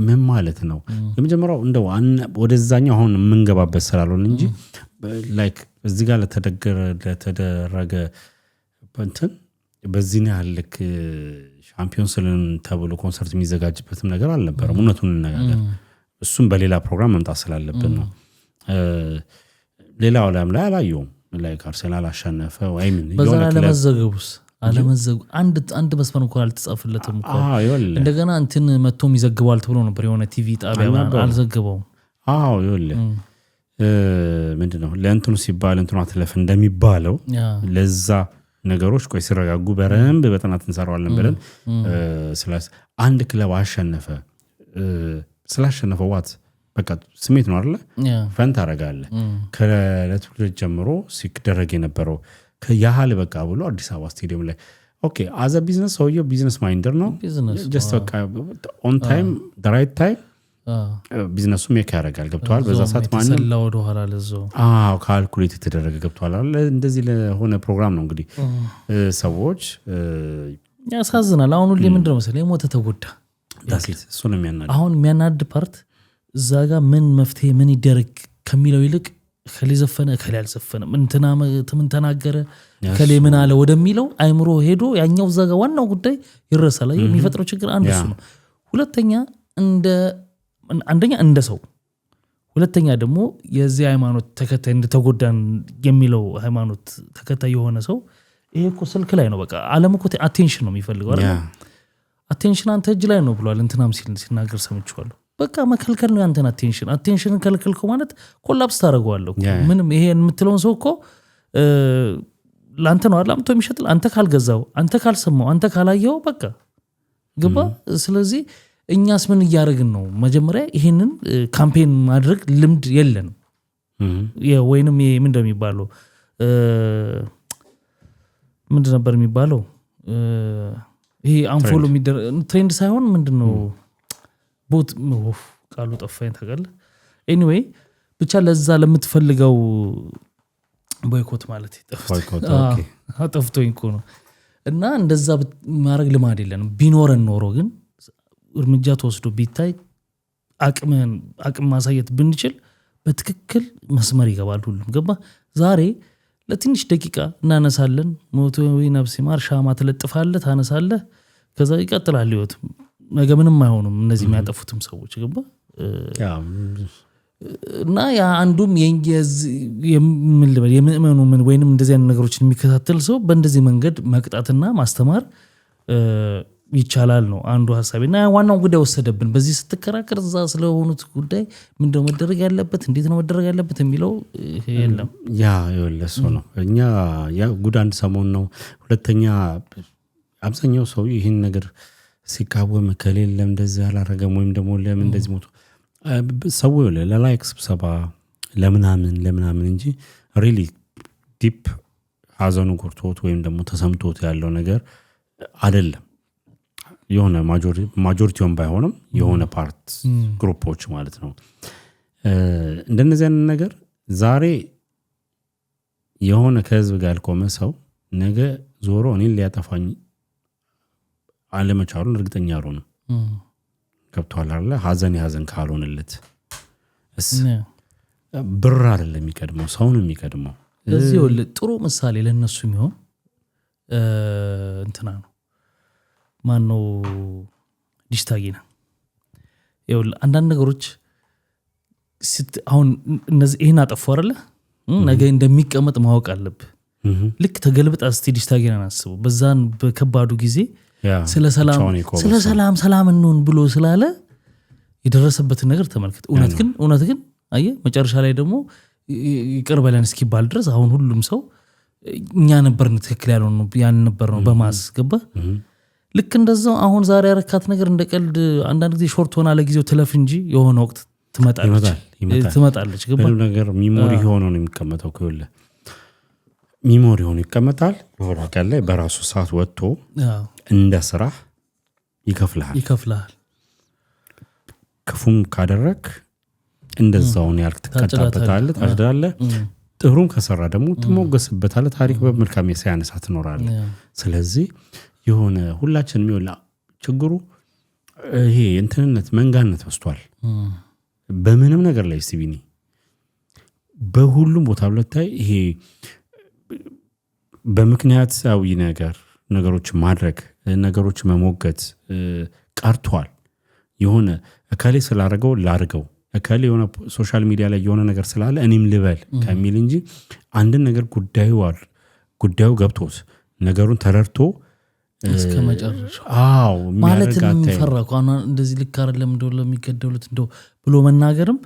ምን ማለት ነው? የመጀመሪያው እንደው ወደዛኛው አሁን የምንገባበት ስላልሆነ እንጂ ላይክ እዚህ ጋር ለተደረገ እንትን በዚህ ነው ያልክ ሻምፒዮንስ ሊግ ተብሎ ኮንሰርት የሚዘጋጅበትም ነገር አልነበረም። እውነቱን እንነጋገር፣ እሱም በሌላ ፕሮግራም መምጣት ስላለብን ነው። ሌላው ላይ አላየውም። ላይክ አርሰናል አሸነፈ ወይ ምን በዛና ለመዘገቡስ አለመዘጉ አንድ መስመር እንኳን አልተጻፈለትም እኮ እንደገና እንትን መጥቶም ይዘግባል ተብሎ ነበር የሆነ ቲቪ ጣቢያ አልዘገበውም። ይወለ ምንድነው ለእንትኑ ሲባል እንትኑ አትለፍ እንደሚባለው ለዛ ነገሮች ቆይ ሲረጋጉ በረንብ በጥናት እንሰራዋለን ብለን አንድ ክለብ አሸነፈ ስላሸነፈው ዋት በቃ ስሜት ነው አይደል? ፈንታ አረጋለ ከለትውልድ ጀምሮ ሲደረግ የነበረው ከያህል በቃ ብሎ አዲስ አበባ ስቴዲየም ላይ ኦኬ አዘ ቢዝነስ ሰውየው ቢዝነስ ማይንደር ነው። ጀስት በቃ ኦን ታይም ዘ ራይት ታይም ቢዝነሱ ሜክ ያደርጋል። ገብቷል። በዛ ሰዓት ማንም ሰላው ወደ ኋላ ለዘው ካልኩሌት የተደረገ ገብቷል። እንደዚህ ለሆነ ፕሮግራም ነው እንግዲህ ሰዎች ያሳዝናል። አሁን ሁሌ ምንድነው መሰለኝ ሞተ ተጎዳ ዳስት እሱ ነው የሚያናድ። አሁን የሚያናድ ፓርት እዛ ጋር ምን መፍትሄ ምን ይደረግ ከሚለው ይልቅ ከሌ ዘፈነ ከሌ አልዘፈነ ምን ተናገረ ከሌ ምን አለ ወደሚለው አይምሮ ሄዶ ያኛው እዛ ጋር ዋናው ጉዳይ ይረሳል። የሚፈጥረው ችግር አንዱ እሱ ነው። ሁለተኛ አንደኛ እንደ ሰው፣ ሁለተኛ ደግሞ የዚህ ሃይማኖት ተከታይ እንደተጎዳን የሚለው ሃይማኖት ተከታይ የሆነ ሰው ይሄ እኮ ስልክ ላይ ነው በቃ ዓለም እኮ አቴንሽን ነው የሚፈልገው አይደል? አቴንሽን አንተ እጅ ላይ ነው ብሏል። እንትናም ሲናገር ሰምቻለሁ። በቃ መከልከል ነው ያንተን አቴንሽንን ከልከልከው ማለት ኮላፕስ ታደርገዋለህ። ምንም ይሄ የምትለውን ሰው እኮ ለአንተ ነው አይደል አምጥቶ የሚሸጥል። አንተ ካልገዛው፣ አንተ ካልሰማው፣ አንተ ካላየው በቃ ግባ። ስለዚህ እኛስ ምን እያደረግን ነው? መጀመሪያ ይሄንን ካምፔን ማድረግ ልምድ የለንም። ወይንም ይሄ ምንድነው የሚባለው ምንድን ነበር የሚባለው ይሄ አንፎሎ የሚደረግ ትሬንድ ሳይሆን ምንድነው ቦት ቃሉ ጠፋኝ ታውቃለህ። ኤኒዌይ ብቻ ለዛ ለምትፈልገው ቦይኮት ማለት ጠፍቶኝ እኮ ነው። እና እንደዛ ማድረግ ልማድ የለንም። ቢኖረን ኖሮ ግን እርምጃ ተወስዶ ቢታይ አቅም ማሳየት ብንችል በትክክል መስመር ይገባል ሁሉም። ገባ ዛሬ ለትንሽ ደቂቃ እናነሳለን። ሞቶ ወይ ነፍስ ማር ሻማ ተለጥፋለህ ታነሳለህ፣ ከዛ ይቀጥላል ህይወት። ነገ ምንም አይሆኑም እነዚህ የሚያጠፉትም ሰዎች ገባ። እና ያ አንዱም የምእመኑ ምን ወይንም እንደዚህ አይነት ነገሮችን የሚከታተል ሰው በእንደዚህ መንገድ መቅጣትና ማስተማር ይቻላል ነው አንዱ ሐሳቤና ዋናው ጉዳይ ወሰደብን። በዚህ ስትከራከር እዛ ስለሆኑት ጉዳይ ምንድነው መደረግ ያለበት እንዴት ነው መደረግ ያለበት የሚለው የለም። ይወለሱ ነው እኛ ጉድ አንድ ሰሞን ነው። ሁለተኛ አብዛኛው ሰው ይህን ነገር ሲቃወም ከሌለም እንደዚህ አላረገም ወይም ደግሞ ለምን እንደዚህ ሞቱ ሰው ለላይክ ስብሰባ ለምናምን እንጂ ሪሊ ዲፕ ሀዘኑ ጎርቶት ወይም ደግሞ ተሰምቶት ያለው ነገር አይደለም። የሆነ ማጆሪቲውን ባይሆንም የሆነ ፓርት ግሩፖች ማለት ነው እንደነዚህ አይነት ነገር ዛሬ የሆነ ከህዝብ ጋር ያልቆመ ሰው ነገ ዞሮ እኔን ሊያጠፋኝ አለመቻሉን እርግጠኛ ነው። ገብቷል አይደል? ሀዘን ካልሆነለት ብር አይደለም የሚቀድመው ሰው ነው የሚቀድመው። ለዚህ ጥሩ ምሳሌ ለነሱ የሚሆን እንትና ነው ማነው ዲሽታጊና ይኸውልህ አንዳንድ ነገሮች አሁን እነዚህ ይሄን አጠፉ አይደለ ነገ እንደሚቀመጥ ማወቅ አለብህ። ልክ ተገልብጣ እስቲ ዲሽታጊናን አስበው። በዛን በከባዱ ጊዜ ስለ ሰላም እንሁን ብሎ ስላለ የደረሰበትን ነገር ተመልከት። እውነት ግን አየህ መጨረሻ ላይ ደግሞ ይቅር በለን እስኪባል ድረስ አሁን ሁሉም ሰው እኛ ነበርን ትክክል ያን ነበር ነው በማስገባ ልክ እንደዛው አሁን ዛሬ ያረካት ነገር እንደቀልድ አንዳንድ ጊዜ ሾርት ሆና ለጊዜው ትለፍ እንጂ የሆነ ወቅት ትመጣለች። ገባ ነገር ሚሞሪ ሆኖ ነው የሚቀመጠው። ከሁሉ ሚሞሪ ሆኖ ይቀመጣል። ወራ ቀለ በራሱ ሰዓት ወጥቶ እንደ ስራ ይከፍልሃል። ክፉም ካደረክ እንደዛውን ያልክ ትቀጣበታለህ ታጭዳለህ ጥሩም ከሰራ ደግሞ ትሞገስበታለህ ታሪክ በመልካም ሲያነሳ ትኖራለህ ስለዚህ የሆነ ሁላችንም ይወላ ችግሩ ይሄ እንትንነት መንጋነት ወስቷል በምንም ነገር ላይ ሲቪኒ በሁሉም ቦታ ብለታይ ይሄ በምክንያታዊ ነገሮች ማድረግ ነገሮች መሞገት ቀርቷል የሆነ እካሌ ስላረገው ላርገው እካሌ የሆነ ሶሻል ሚዲያ ላይ የሆነ ነገር ስላለ እኔም ልበል ከሚል እንጂ አንድ ነገር ጉዳዩ ገብቶት ነገሩን ተረድቶ እስከመጨረሻው ማለት ነው ፈራኩ አሁን እንደዚህ ልክ አይደለም እንደው ለሚገደሉት እንደው ብሎ መናገርም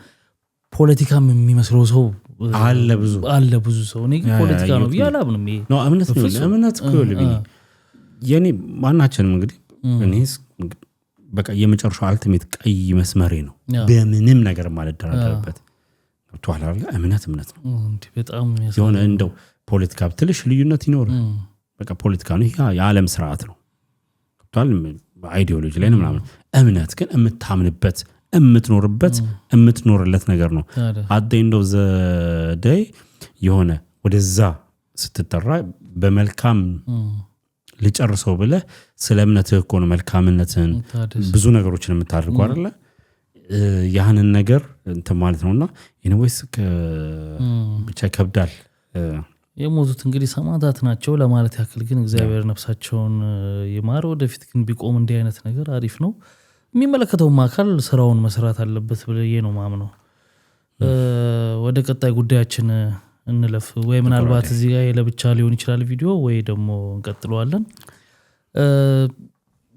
ፖለቲካም የሚመስለው ሰው አለ ብዙ ሰው ነው ፖለቲካ ነው ያላምንም ይሄ ነው እምነት ነው የኔ ማናችንም እንግዲህ እኔስ በቃ የመጨረሻው አልቲሜት ቀይ መስመሬ ነው በምንም ነገር ማለት ደረደረበት ተዋላ እምነት ነው እንዴ በጣም የሆነ እንደው ፖለቲካ ብትልሽ ልዩነት ይኖር በቃ ፖለቲካ ነው ይሄ የዓለም ስርዓት ነው ተዋል አይዲዮሎጂ ላይ ነው ምናምን እምነት ግን የምታምንበት የምትኖርለት ነገር ነው at the end of the day የሆነ ወደዛ ስትጠራ በመልካም ልጨርሰው ብለ ስለ እምነትህ እኮ ነው መልካምነትን ብዙ ነገሮችን የምታደርገው አይደለ ያንን ነገር እንትን ማለት ነውና ኢንዌስ ብቻ ከብዳል የሞቱት እንግዲህ ሰማዕታት ናቸው ለማለት ያክል ግን እግዚአብሔር ነፍሳቸውን ይማር ወደፊት ግን ቢቆም እንዲህ አይነት ነገር አሪፍ ነው የሚመለከተው አካል ስራውን መስራት አለበት ብለዬ ነው ማምነው ወደ ቀጣይ ጉዳያችን እንለፍ ወይ ምናልባት እዚህ ጋር ለብቻ ሊሆን ይችላል ቪዲዮ ወይ ደግሞ እንቀጥለዋለን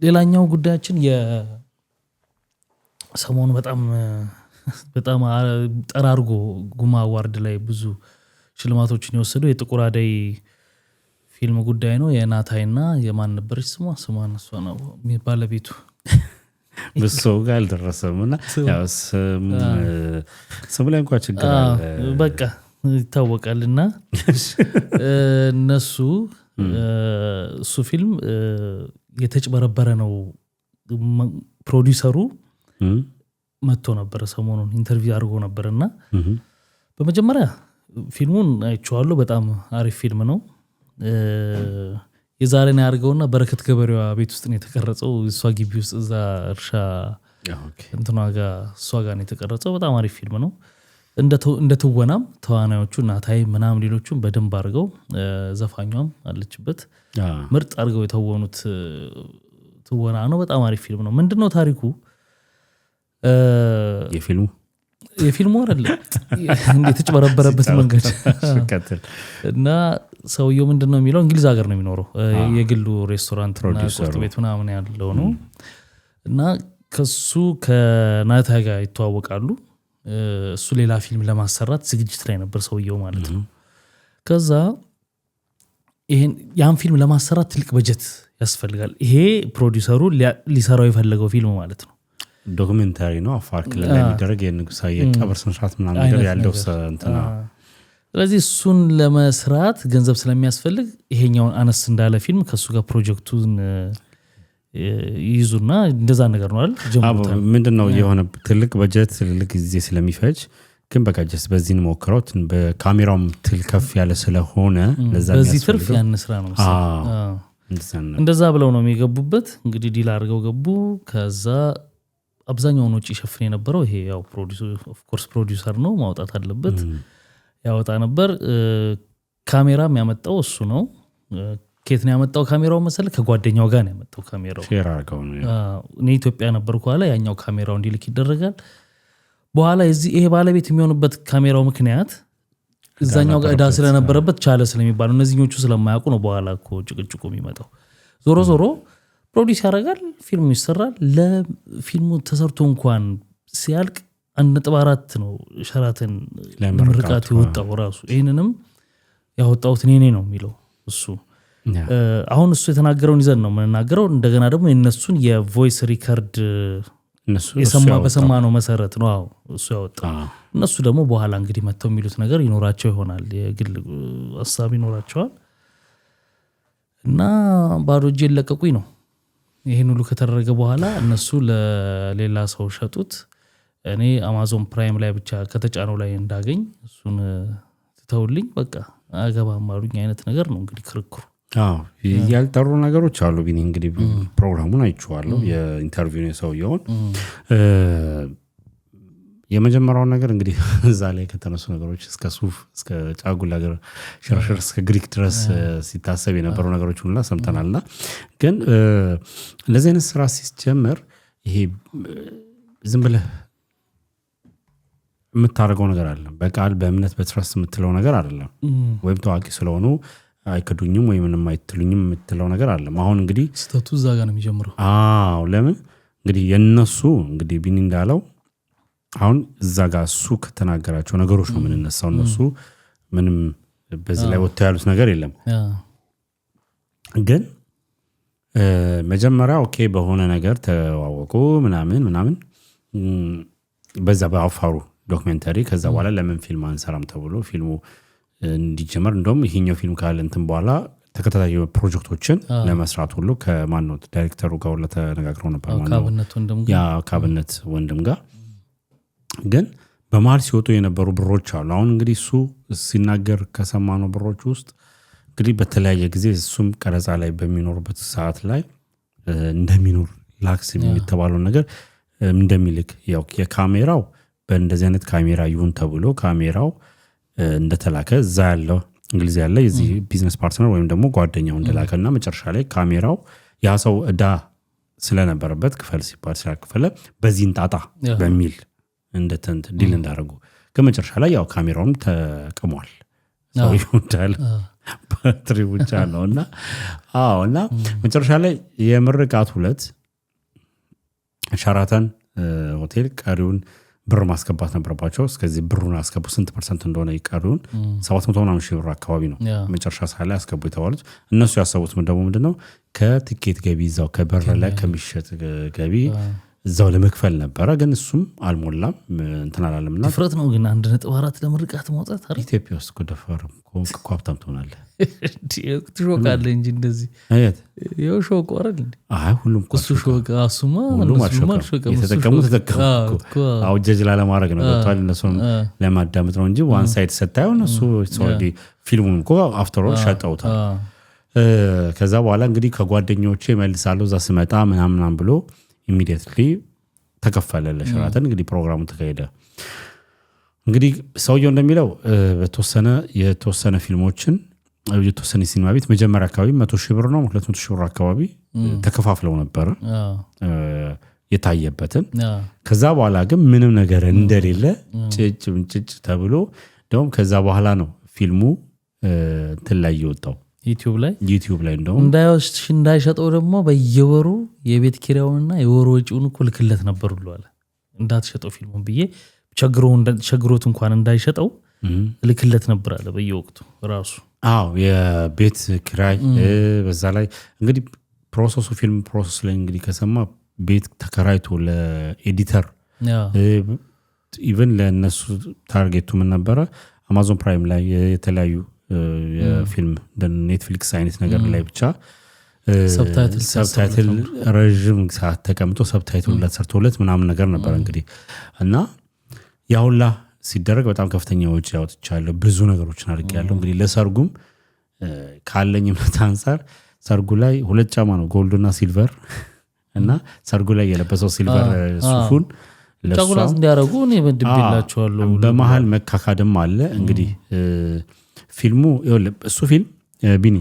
ሌላኛው ጉዳያችን የሰሞኑ በጣም ጠራርጎ ጉማ አዋርድ ላይ ብዙ ሽልማቶችን የወሰደው የጥቁር አደይ ፊልም ጉዳይ ነው የናታይና የማን ነበርሽ ስሟን እሷ ነው ባለቤቱ በሰው ጋር አልደረሰምና ያው ስም ላይ እንኳን ችግር አለ በቃ ይታወቃልና እነሱ እሱ ፊልም የተጭበረበረ ነው ፕሮዲዩሰሩ መጥቶ ነበር ሰሞኑን ኢንተርቪው አድርጎ ነበርና በመጀመሪያ ፊልሙን አይቼዋለሁ በጣም አሪፍ ፊልም ነው የዛሬን ያርገውና በረከት ገበሬዋ ቤት ውስጥ ነው የተቀረጸው እሷ ግቢ ውስጥ እዛ እርሻ እንትኗ ጋር እሷ ጋር ነው የተቀረጸው በጣም አሪፍ ፊልም ነው እንደተወናም ተዋናዮቹ ናታይ ምናም ሌሎቹም በደንብ አድርገው ዘፋኛም አለችበት ምርጥ አድርገው የተወኑት ተወና ነው በጣም አሪፍ ፊልም ነው ምንድነው ታሪኩ የፊልሙ አይደለም እንዴት ተጨበረበረበት መንገድ እና ሰውየው ምንድነው የሚለው እንግሊዝ ሀገር ነው የሚኖረው የግሉ ሬስቶራንት እና ቁርጥ ቤት ምናምን ያለው ነው እና ከሱ ከናታይ ጋር ይተዋወቃሉ እሱ ሌላ ፊልም ለማሰራት ዝግጅት ላይ ነበር ሰውየው ማለት ነው ከዛ ያን ፊልም ለማሰራት ትልቅ በጀት ያስፈልጋል ይሄ ፕሮዲዩሰሩ ሊሰራው የፈለገው ፊልም ማለት ነው ዶክመንታሪ ነው አፋር ክልል ላይ የሚደረግ የንጉሳዊ የቀብር ስንት ምናምን ነገር ያለው እንትና ስለዚህ እሱን ለመስራት ገንዘብ ስለሚያስፈልግ ይሄኛውን አነስ እንዳለ ፊልም ከሱ ጋር ፕሮጀክቱን ይዙና እንደዛ ነገር ነው አይደል ጀምሩታል ምንድነው የሆነ ትልቅ በጀት ትልቅ ጊዜ ስለሚፈጅ ግን በቃ ጀስት በዚህን ሞክረውት በካሜራውም ትልከፍ ያለ ስለሆነ ለዛ በዚህ ትርፍ ያንስራ ነው እንደዛ ብለው ነው የሚገቡበት እንግዲህ ዲል አድርገው ገቡ ከዛ አብዛኛውን ወጪ ሸፍን የነበረው ይሄ ያው ፕሮዲዩሰር ነው ማውጣት አለበት ያወጣ ነበር ካሜራም ያመጣው እሱ ነው ከየት ነው ያመጣው ካሜራው መሰለ ከጓደኛው ጋር ነው ያመጣው ካሜራው ሼር አድርገው ነው እኔ ኢትዮጵያ ነበርኩ ኋላ ያኛው ካሜራው እንዲልክ ይደረጋል በኋላ ይሄ ባለቤት የሚሆንበት ካሜራው ምክንያት እዛኛው ጋር ዳ ስለነበረበት ቻለ ስለሚባል እነዚህኞቹ ስለማያውቁ ነው በኋላ እኮ ጭቅጭቁ የሚመጣው ዞሮ ፕሮዲዩስ ያደርጋል ፊልሙ ይሰራል ለፊልሙ ተሰርቶ እንኳን ሲያልቅ 1.4 ነው ሸራተን ለምርቃት የወጣው ራሱ ይሄንንም ያወጣው እኔ ነው የሚለው እሱ አሁን እሱ የተናገረውን ይዘን ነው የምንናገረው እንደገና ደግሞ የነሱን የቮይስ ሪከርድ በሰማ ነው መሰረት ነው እሱ ያወጣው እነሱ ደግሞ በኋላ እንግዲህ መተው የሚሉት ነገር ይኖራቸው ይሆናል የግል ሐሳብ ይኖራቸዋል እና ባዶ እጄ ለቀቁኝ ነው ይሄን ሁሉ ከተደረገ በኋላ እነሱ ለሌላ ሰው ሸጡት እኔ አማዞን ፕራይም ላይ ብቻ ከተጫነው ላይ እንዳገኝ እሱን ትተውልኝ በቃ አገባም አሉኝ አይነት ነገር ነው እንግዲህ ክርክሩ። ያልጠሩ ነገሮች አሉ ቢኒ እንግዲህ ፕሮግራሙን አይቼዋለሁ የኢንተርቪው የሰውየውን የመጀመሪያው ነገር እንግዲህ እዛ ላይ ከተነሱ ነገሮች እስከ ሱፍ እስከ ጫጉላ ነገር ሸርሸር እስከ ግሪክ ድረስ ሲታሰብ የነበሩ ነገሮች ሁላ ሰምተናልና ግን እንደዚህ አይነት ስራ ሲጀመር ይሄ ዝም ብለህ የምታደርገው ነገር አይደለም። በቃል በእምነት በትረስት የምትለው ነገር አይደለም። ወይም ታዋቂ ስለሆኑ አይከዱኝም ወይ ምንም አይትሉኝም የምትለው ነገር አይደለም። አሁን እንግዲህ ስተቱ እዛ ጋር ነው የሚጀምረው። ለምን እንግዲህ የነሱ እንግዲህ ቢኒ እንዳለው አሁን እዛ ጋር እሱ ከተናገራቸው ነገሮች ነው የምንነሳው። እነሱ ምንም በዚህ ላይ ወጥተው ያሉት ነገር የለም። ግን መጀመሪያ ኦኬ በሆነ ነገር ተዋወቁ ምናምን በዛ በአፋሩ ዶክመንተሪ ከዛ በኋላ ለምን ፊልም አንሰራም ተብሎ ፊልሙ እንዲጀመር እንደውም ይሄኛው ፊልም ካለ እንትን በኋላ ተከታታይ ፕሮጀክቶችን ለመስራት ሁሉ ከማን ነው ዳይሬክተሩ ጋር ሁሉ ተነጋግረው ነበር ካብነት ወንድም ጋር። ግን በመሃል ሲወጡ የነበሩ ብሮች አሉ። አሁን እንግዲህ እሱ ሲናገር ከሰማነው ብሮች ውስጥ እንግዲህ በተለያየ ጊዜ እሱም ቀረጻ ላይ በሚኖርበት ሰዓት ላይ እንደሚኖር ላክስ የሚተባለው ነገር እንደሚልክ ያው የካሜራው በእንደዚህ አይነት ካሜራ ይሁን ተብሎ ካሜራው እንደተላከ እዛ ያለው እንግሊዝ ያለ የዚህ ቢዝነስ ፓርትነር ወይም ደግሞ ጓደኛው እንደላከና መጨረሻ ላይ ካሜራው ያ ሰው እዳ ስለነበረበት ክፈል ሲባል ስላልከፈለ በዚህ እንጣጣ በሚል እንደተንት ዲል እንዳደረጉ ከመጨረሻ ላይ ያው ካሜራውን ተቀሟል። ሰው ይሁንታል ባትሪው ብቻ ነውና እና መጨረሻ ላይ የምርቃት ሁለት ሸራተን ሆቴል ቀሪውን ብር ማስገባት ነበረባቸው። እስከዚህ ብሩን አስገቡ ስንት ፐርሰንት እንደሆነ ይቀሩን 700 ብር አካባቢ ነው መጨረሻ ሰዓት ላይ አስገቡ የተባሉት። እነሱ ያሰቡት ምንድነው ከትኬት ገቢ እዛው ከበር ላይ ከሚሸጥ ገቢ እዛው ለመክፈል ነበረ። ግን እሱም አልሞላም እንትን አላለምና ፍረት ነው። ግን 1.4 ለምርቃት ማውጣት አይደል ኢትዮጵያ ውስጥ ኮደፈር ኮፕታም ትሆናለህ ትሾቃለህ እንጂ እንደዚህ አያት ያው ሾቅ አይደል እንዴ? ሁሉም እሱ ሾቅ አሱማ የተጠቀሙ አው ጀጅ ለማድረግ ነው ወጥቷል። እነሱን ለማዳመጥ ነው እንጂ ዋን ሳይድ ሰታዩ እነሱ ሶልዲ ፊልሙን እኮ አፍተር ኦል ሸጠውታል። ከዛ በኋላ እንግዲህ ከጓደኞቼ መልሳለሁ እዛ ስመጣ ምናምን ብሎ ኢሚዲየትሊ ተከፈለ ለሸራተን። እንግዲህ ፕሮግራሙ ተካሄደ። እንግዲህ ሰውየው እንደሚለው የተወሰነ ፊልሞችን የተወሰነ ሲኒማ ቤት መጀመሪያ አካባቢ 100,000 ብር ነው 200,000 ብር አካባቢ ተከፋፍለው ነበር የታየበትን። ከዛ በኋላ ግን ምንም ነገር እንደሌለ ጭጭ ተብሎ እንደውም ከዛ በኋላ ነው ፊልሙ እንትን ላይ የወጣው ዩቲዩብ ላይ እንደውም እንዳይሸጠው ደግሞ በየወሩ የቤት ኪራዩንና የወሩ ወጪውን እኮ ልክለት ነበር ብሎ አለ። እንዳትሸጠው ፊልሙን ብዬ ቸግሮት እንኳን እንዳይሸጠው ልክለት ነበር አለ በየወቅቱ ራሱ። የቤት ኪራይ በዛ ላይ እንግዲህ ፕሮሰሱ ፊልም ፕሮሰስ ላይ እንግዲህ ከሰማ ቤት ተከራይቶ ለኤዲተር ኢቨን ለነሱ ታርጌቱ ምን ነበረ አማዞን ፕራይም ላይ የተለያዩ የፊልም ኔትፍሊክስ አይነት ነገር ላይ ብቻ ሰብታይትል ረጅም ሰዓት ተቀምጦ ሰብታይትል ተሰርቶለት ምናምን ነገር ነበር እንግዲህ። እና ያውላ ሲደረግ በጣም ከፍተኛ ወጪ ያወጣቻለሁ ብዙ ነገሮችን አድርጌያለሁ። እንግዲህ ለሰርጉም ካለኝ እምነት አንፃር ሰርጉ ላይ 2 ጫማ ነው ጎልድና ሲልቨር እና ሰርጉ ላይ የለበሰው ሲልቨር ሱፉን ለሷ እንዲያረጉ እኔ በድብላቸዋለሁ። በመሃል መካካደም አለ እንግዲህ ፊልሙ እሱ ፊልም ቢኒ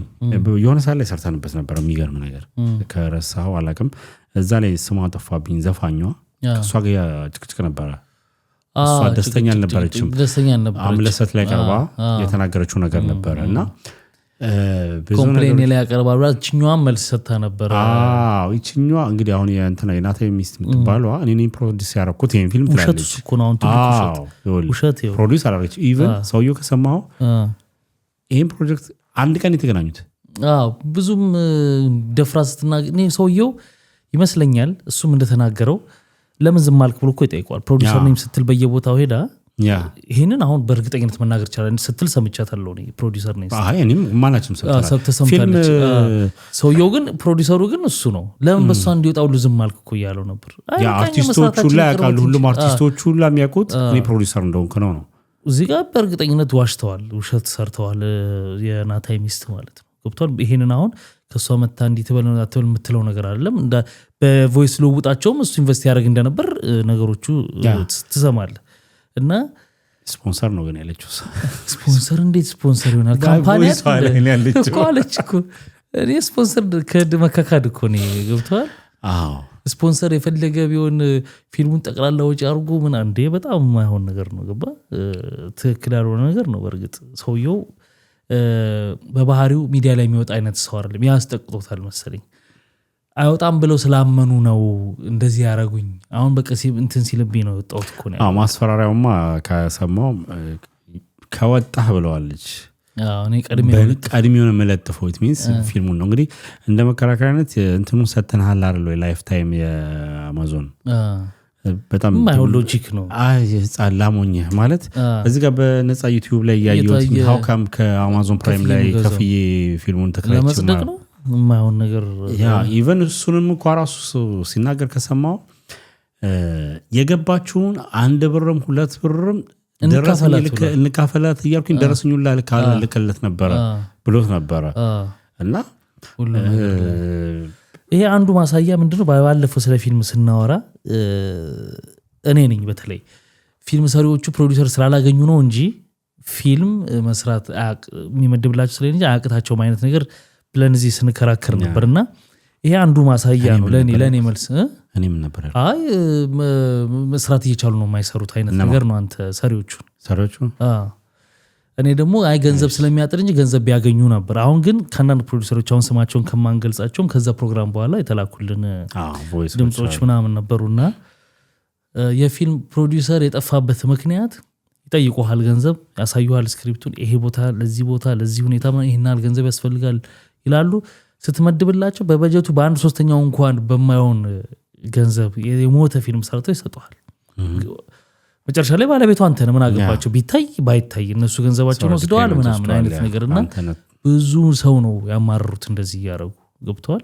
የሆነ ሰዓት ላይ ሰርተንበት ነበር። የሚገርም ነገር ከረሳው አላቅም እዛ ላይ ስሟ ጠፋብኝ። ዘፋኟ ከሷ ጋር ጭቅጭቅ ነበረ። እሷ ደስተኛ አልነበረችም። አምለሰት ላይ ቀርባ የተናገረችው ነገር ነበረ እና ኮምፕሌን ላይ ያቀርባሉ። እቺኛዋን መልስ ሰጥታ ነበር። እቺኛዋ እንግዲህ አሁን የናታዊ ሚስት የምትባለዋ እኔ ነኝ ፕሮዲዩስ ያደረኩት ይሄን ፊልም ትላለች። ውሸት ፕሮዲዩስ አላረች። ኢቨን ሰውየው ከሰማው ይሄን ፕሮጀክት አንድ ቀን የተገናኙት ብዙም ደፍራ ስትናገር ሰውየው ይመስለኛል እሱም እንደተናገረው ለምን ዝም አልክ ብሎ እኮ ይጠይቋል። ፕሮዲዩሰር ነኝ ስትል በየቦታው ሄዳ ይሄንን አሁን በእርግጠኝነት መናገር ይችላል ስትል ሰምቻታለሁ እኔ ፕሮዲዩሰር ነኝ እኔም ማናችም ሰምታለች ሰውየው ግን ፕሮዲዩሰሩ ግን እሱ ነው ለምን በሷ እንዲወጣው ዝም አልክ እኮ ያለው ነበር አርቲስቶቹ ላይ ያውቃሉ ሁሉም አርቲስቶቹ ሁሉ የሚያውቁት እኔ ፕሮዲዩሰር እንደሆንኩ ነው እዚህ ጋር በእርግጠኝነት ዋሽተዋል ውሸት ሰርተዋል የናታይ ሚስት ማለት ነው ገብቷል ይሄንን አሁን ከሷ መታ እንዲትበል የምትለው ነገር አይደለም በቮይስ ልውውጣቸውም እሱ ኢንቨስት ያደርግ እንደነበር ነገሮቹ ትሰማለህ እና ስፖንሰር ነው ግን ያለችው ስፖንሰር እንዴት ስፖንሰር ይሆናል ካምፓኒ አለች እኮ እኔ ስፖንሰር ከድመካካድ እኮ ነው ገብቷል ስፖንሰር የፈለገ ቢሆን ፊልሙን ጠቅላላ ወጪ አድርጎ ምን አንዴ በጣም የማይሆን ነገር ነው ገባ ትክክል ያልሆነ ነገር ነው በእርግጥ ሰውየው በባህሪው ሚዲያ ላይ የሚወጣ አይነት ሰው አይደለም ያስጠቅጦታል መሰለኝ አይወጣም ብለው ስላመኑ ነው እንደዚህ ያረጉኝ አሁን በቀሲ እንትን ሲልብኝ ነው ወጣሁት እኮ ነው ማስፈራሪያውማ ከሰማው ከወጣህ ብለዋለች እኔ ቀድሜውን መለጥፈው it means ፊልሙን ነው እንግዲህ እንደ መከራከሪያነት እንትኑን ሰተናል አይደል ወይ ላይፍ ታይም የአማዞን በጣም ማይሆን ሎጂክ ነው ጻላሞኝ ማለት እዚህ ጋር በነፃ ዩቲዩብ ላይ ያዩት how come ከአማዞን ፕራይም ላይ ከፍዬ ፊልሙን ተከራይቼ ነው ማይሆን ነገር ኢቨን እሱንም እንኳን ራሱ ሲናገር ከሰማው የገባችሁን 1 ብርም 2 ብርም እንካፈላት እያልኩኝ ደረሰኙላ ልከለት ነበረ ብሎት ነበረ እና ይሄ አንዱ ማሳያ ምንድነው ባለፈው ስለ ፊልም ስናወራ እኔ ነኝ በተለይ ፊልም ሰሪዎቹ ፕሮዲዩሰር ስላላገኙ ነው እንጂ ፊልም መስራት የሚመድብላቸው ስለኝ አያቅታቸው አይነት ነገር ብለን እዚህ ስንከራከር ነበርና ይሄ አንዱ ማሳያ ነው ለኔ መልስ እኔም ነበር አይ መስራት እየቻሉ ነው የማይሰሩት አይነት ነገር ነው አንተ ሰሪዎቹ እኔ ደግሞ አይ ገንዘብ ስለሚያጥር እንጂ ገንዘብ ቢያገኙ ነበር አሁን ግን ከናን ፕሮዲዩሰሮች አሁን ስማቸውን ከማንገልጻቸውም ከዛ ፕሮግራም በኋላ የተላኩልን ድምጾች ምናምን ነበሩና የፊልም ፕሮዲዩሰር የጠፋበት ምክንያት ይጠይቁሃል ገንዘብ ያሳዩሃል ስክሪፕቱን ይሄ ቦታ ለዚህ ሁኔታ ይሄናል ገንዘብ ያስፈልጋል ይላሉ ስትመድብላቸው በበጀቱ በአንድ ሶስተኛው እንኳን በማይሆን ገንዘብ የሞተ ፊልም ሰርተው ይሰጡሃል መጨረሻ ላይ ባለቤቱ አንተ ነህ ምን አገባቸው ቢታይ ባይታይ እነሱ ገንዘባቸውን ወስደዋል ምናምን አይነት ነገርና ብዙ ሰው ነው ያማረሩት እንደዚህ ያረጉ ገብቷል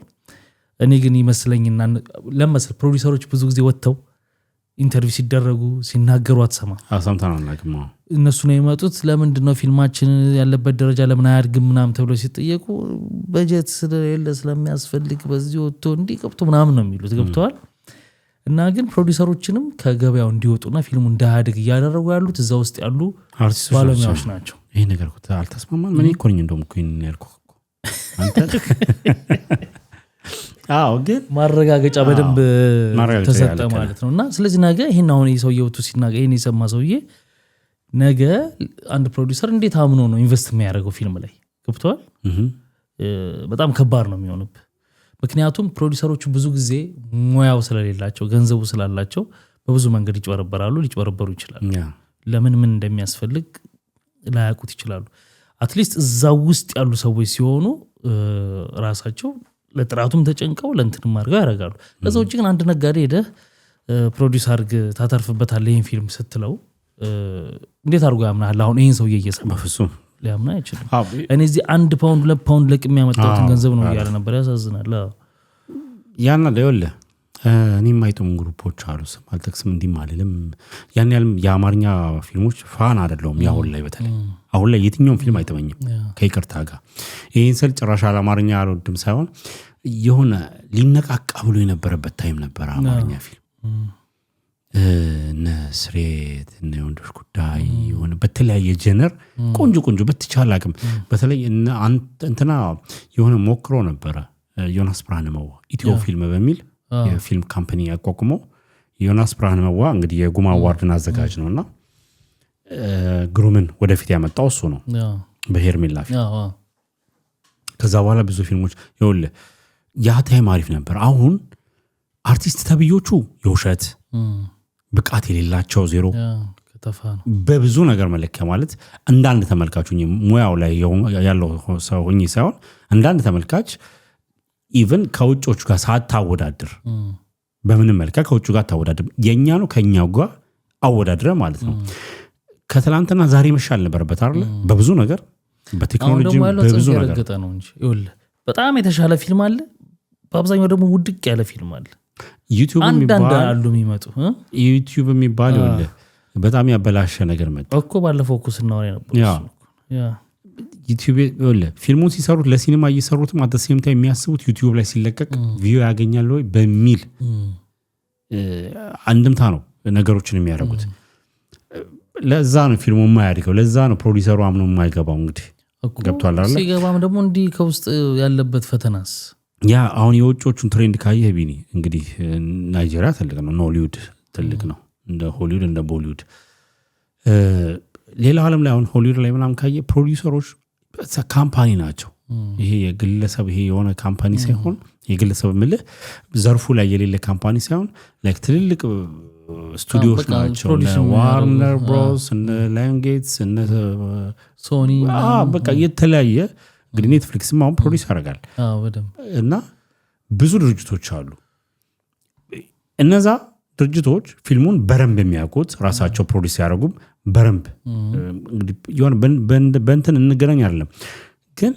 እኔ ግን ይመስለኝና ለምሳሌ ፕሮዲዩሰሮች ብዙ ጊዜ ወጥተው ኢንተርቪው ሲደረጉ ሲናገሩ አትሰማ አሰምታናላግማ እነሱ ነው የመጡት ለምንድን ነው ፊልማችን ያለበት ደረጃ ለምን አያድግም ምናምን ተብሎ ሲጠየቁ በጀት ስለሌለ ስለሚያስፈልግ በዚህ ወጥቶ እንዲቀብጡ ምናምን ነው የሚሉት ገብቷል እና ግን ፕሮዲዩሰሮችንም ከገበያው እንዲወጡና ፊልሙ እንዳያድግ እያደረጉ ያሉት እዛ ውስጥ ያሉ ባለሙያዎች ናቸው ይሄ ነገር አልተስማማም ምን ይኮርኝ እንደውም እኮ ያልኩህ አንተ ግን ማረጋገጫ በደንብ ተሰጠ ማለት ነውና ስለዚህ ነገ ይሄን አሁን ይሰውየው ሲናገር ይሄን የሰማ ሰውዬ ነገ አንድ ፕሮዲዩሰር እንዴት አምኖ ነው ኢንቨስት የሚያደርገው ፊልም ላይ ገብቷል በጣም ከባድ ነው የሚሆንብህ ምክንያቱም ፕሮዲዩሰሮቹ ብዙ ጊዜ ሙያው ስለሌላቸው ገንዘቡ ስላላቸው በብዙ መንገድ ሊጭበረበሩ ይችላሉ ለምን ምን እንደሚያስፈልግ ላያውቁት ይችላሉ አትሊስት እዛው ውስጥ ያሉ ሰዎች ሲሆኑ ራሳቸው ለጥራቱም ተጨንቀው ለእንትንም አድርገው ያደርጋሉ ለዛ ውጭ ግን አንድ ነጋዴ ሄደህ ፕሮዲዩስ አድርግ ታተርፍበታለህ ይሄን ፊልም ስትለው እንዴት አድርጎ ያምናል አሁን ይሄን ሰውዬ እየሰማ በፍጹም ሊያምና አይችልም እኔ እዚህ 1 ፓውንድ 2 ፓውንድ ለቅም ያመጣሁትን ገንዘብ ነው ያለ ነበር ያሳዝናል ያና ለይወለ እኔ ማይጡም ግሩፖች አሉ ስም አልጠቅስም እንዲም አልልም ያን ያልም የአማርኛ ፊልሞች ፋን አይደለም ያሁን ላይ በተለይ አሁን ላይ የትኛውም ፊልም አይተመኝም ከይቅርታ ጋር ይሄን ስል ጭራሽ አማርኛ አልወድም ሳይሆን የሆነ ሊነቃቃ ብሎ የነበረበት ታይም ነበር አማርኛ ፊልም ነስሬት እና ወንዶች ጉዳይ የሆነ በተለያየ ጀነር ቆንጆ በተቻለ አቅም በተለይ እንትና የሆነ ሞክሮ ነበር ዮናስ ብርሃነመዋ ኢትዮ ፊልም በሚል የፊልም ካምፓኒ ያቋቁመው ዮናስ ብርሃነመዋ እንግዲህ የጉማ አዋርድን አዘጋጅ ነውና ግሩምን ወደፊት ያመጣው እሱ ነው በሄርሜላ ፊልም ከዛ በኋላ ብዙ ፊልሞች ይወለ ያ ታይም አሪፍ ነበር አሁን አርቲስት ተብዮቹ የውሸት ብቃት የሌላቸው ዜሮ በብዙ ነገር መለኪያ ማለት እንዳንድ ተመልካቹኝ ሙያው ላይ ያለው ሰው ሆኜ ሳይሆን እንዳንድ ተመልካች ኢቭን ከውጮቹ ጋር ሳታወዳድር በምንም መልካ ከውጮቹ ጋር ታወዳድር የኛ ነው ከኛው ጋር አወዳድረ ማለት ነው ከትላንትና ዛሬ መሻል ነበርበት አይደል በብዙ ነገር በቴክኖሎጂ በብዙ ነገር ገጠ ነው እንጂ ይኸውልህ በጣም የተሻለ ፊልም አለ በአብዛኛው ደግሞ ውድቅ ያለ ፊልም አለ ዩቲዩብ አንዳንድ አሉ የሚመጡ ዩቲዩብ የሚባል ይኸውልህ በጣም ያበላሸ ነገር መጣ እኮ ባለፈው እኮ ስናወራ ነበር ያ ዩቲዩብ ይኸውልህ ፊልሙን ሲሰሩት ለሲኒማ እየሰሩትም አት ዘ ሴም ታይም የሚያስቡት ዩቲዩብ ላይ ሲለቀቅ ቪው ያገኛል ወይ በሚል አንድምታ ነው ነገሮችን የሚያደርጉት ለዛ ነው ፊልሙ የማያድገው ለዛ ነው ፕሮዲዩሰሩ አምኖ የማይገባው እንግዲህ ገብቷል አይደል ሲገባም ደግሞ እንዲህ ከውስጥ ያለበት ፈተናስ ያ አሁን የውጮቹን ትሬንድ ካየህ ቢኒ እንግዲህ ናይጄሪያ ትልቅ ነው ኖሊውድ ትልቅ ነው እንደ ሆሊውድ እንደ ቦሊውድ ሌላ ዓለም ላይ አሁን ሆሊውድ ላይ ምናምን ካየህ ፕሮዲዩሰሮች ካምፓኒ ናቸው ይሄ የግለሰብ ይሄ የሆነ ካምፓኒ ሳይሆን የግለሰብ ምልህ ዘርፉ ላይ የሌለ ካምፓኒ ሳይሆን ላይክ ትልልቅ ስቱዲዮዎች ናቸው ዋርነር ብሮስ እነ ላየን ጌትስ እነ ሶኒ በቃ የተለያየ እንግዲህ ኔትፍሊክስም አሁን ፕሮዲዩስ ያደርጋል እና ብዙ ድርጅቶች አሉ እነዛ ድርጅቶች ፊልሙን በረምብ የሚያውቁት ራሳቸው ፕሮዲዩስ ያደርጉም በረምብ እንግዲህ ይሆን በእንትን እንገናኝ አይደለም ግን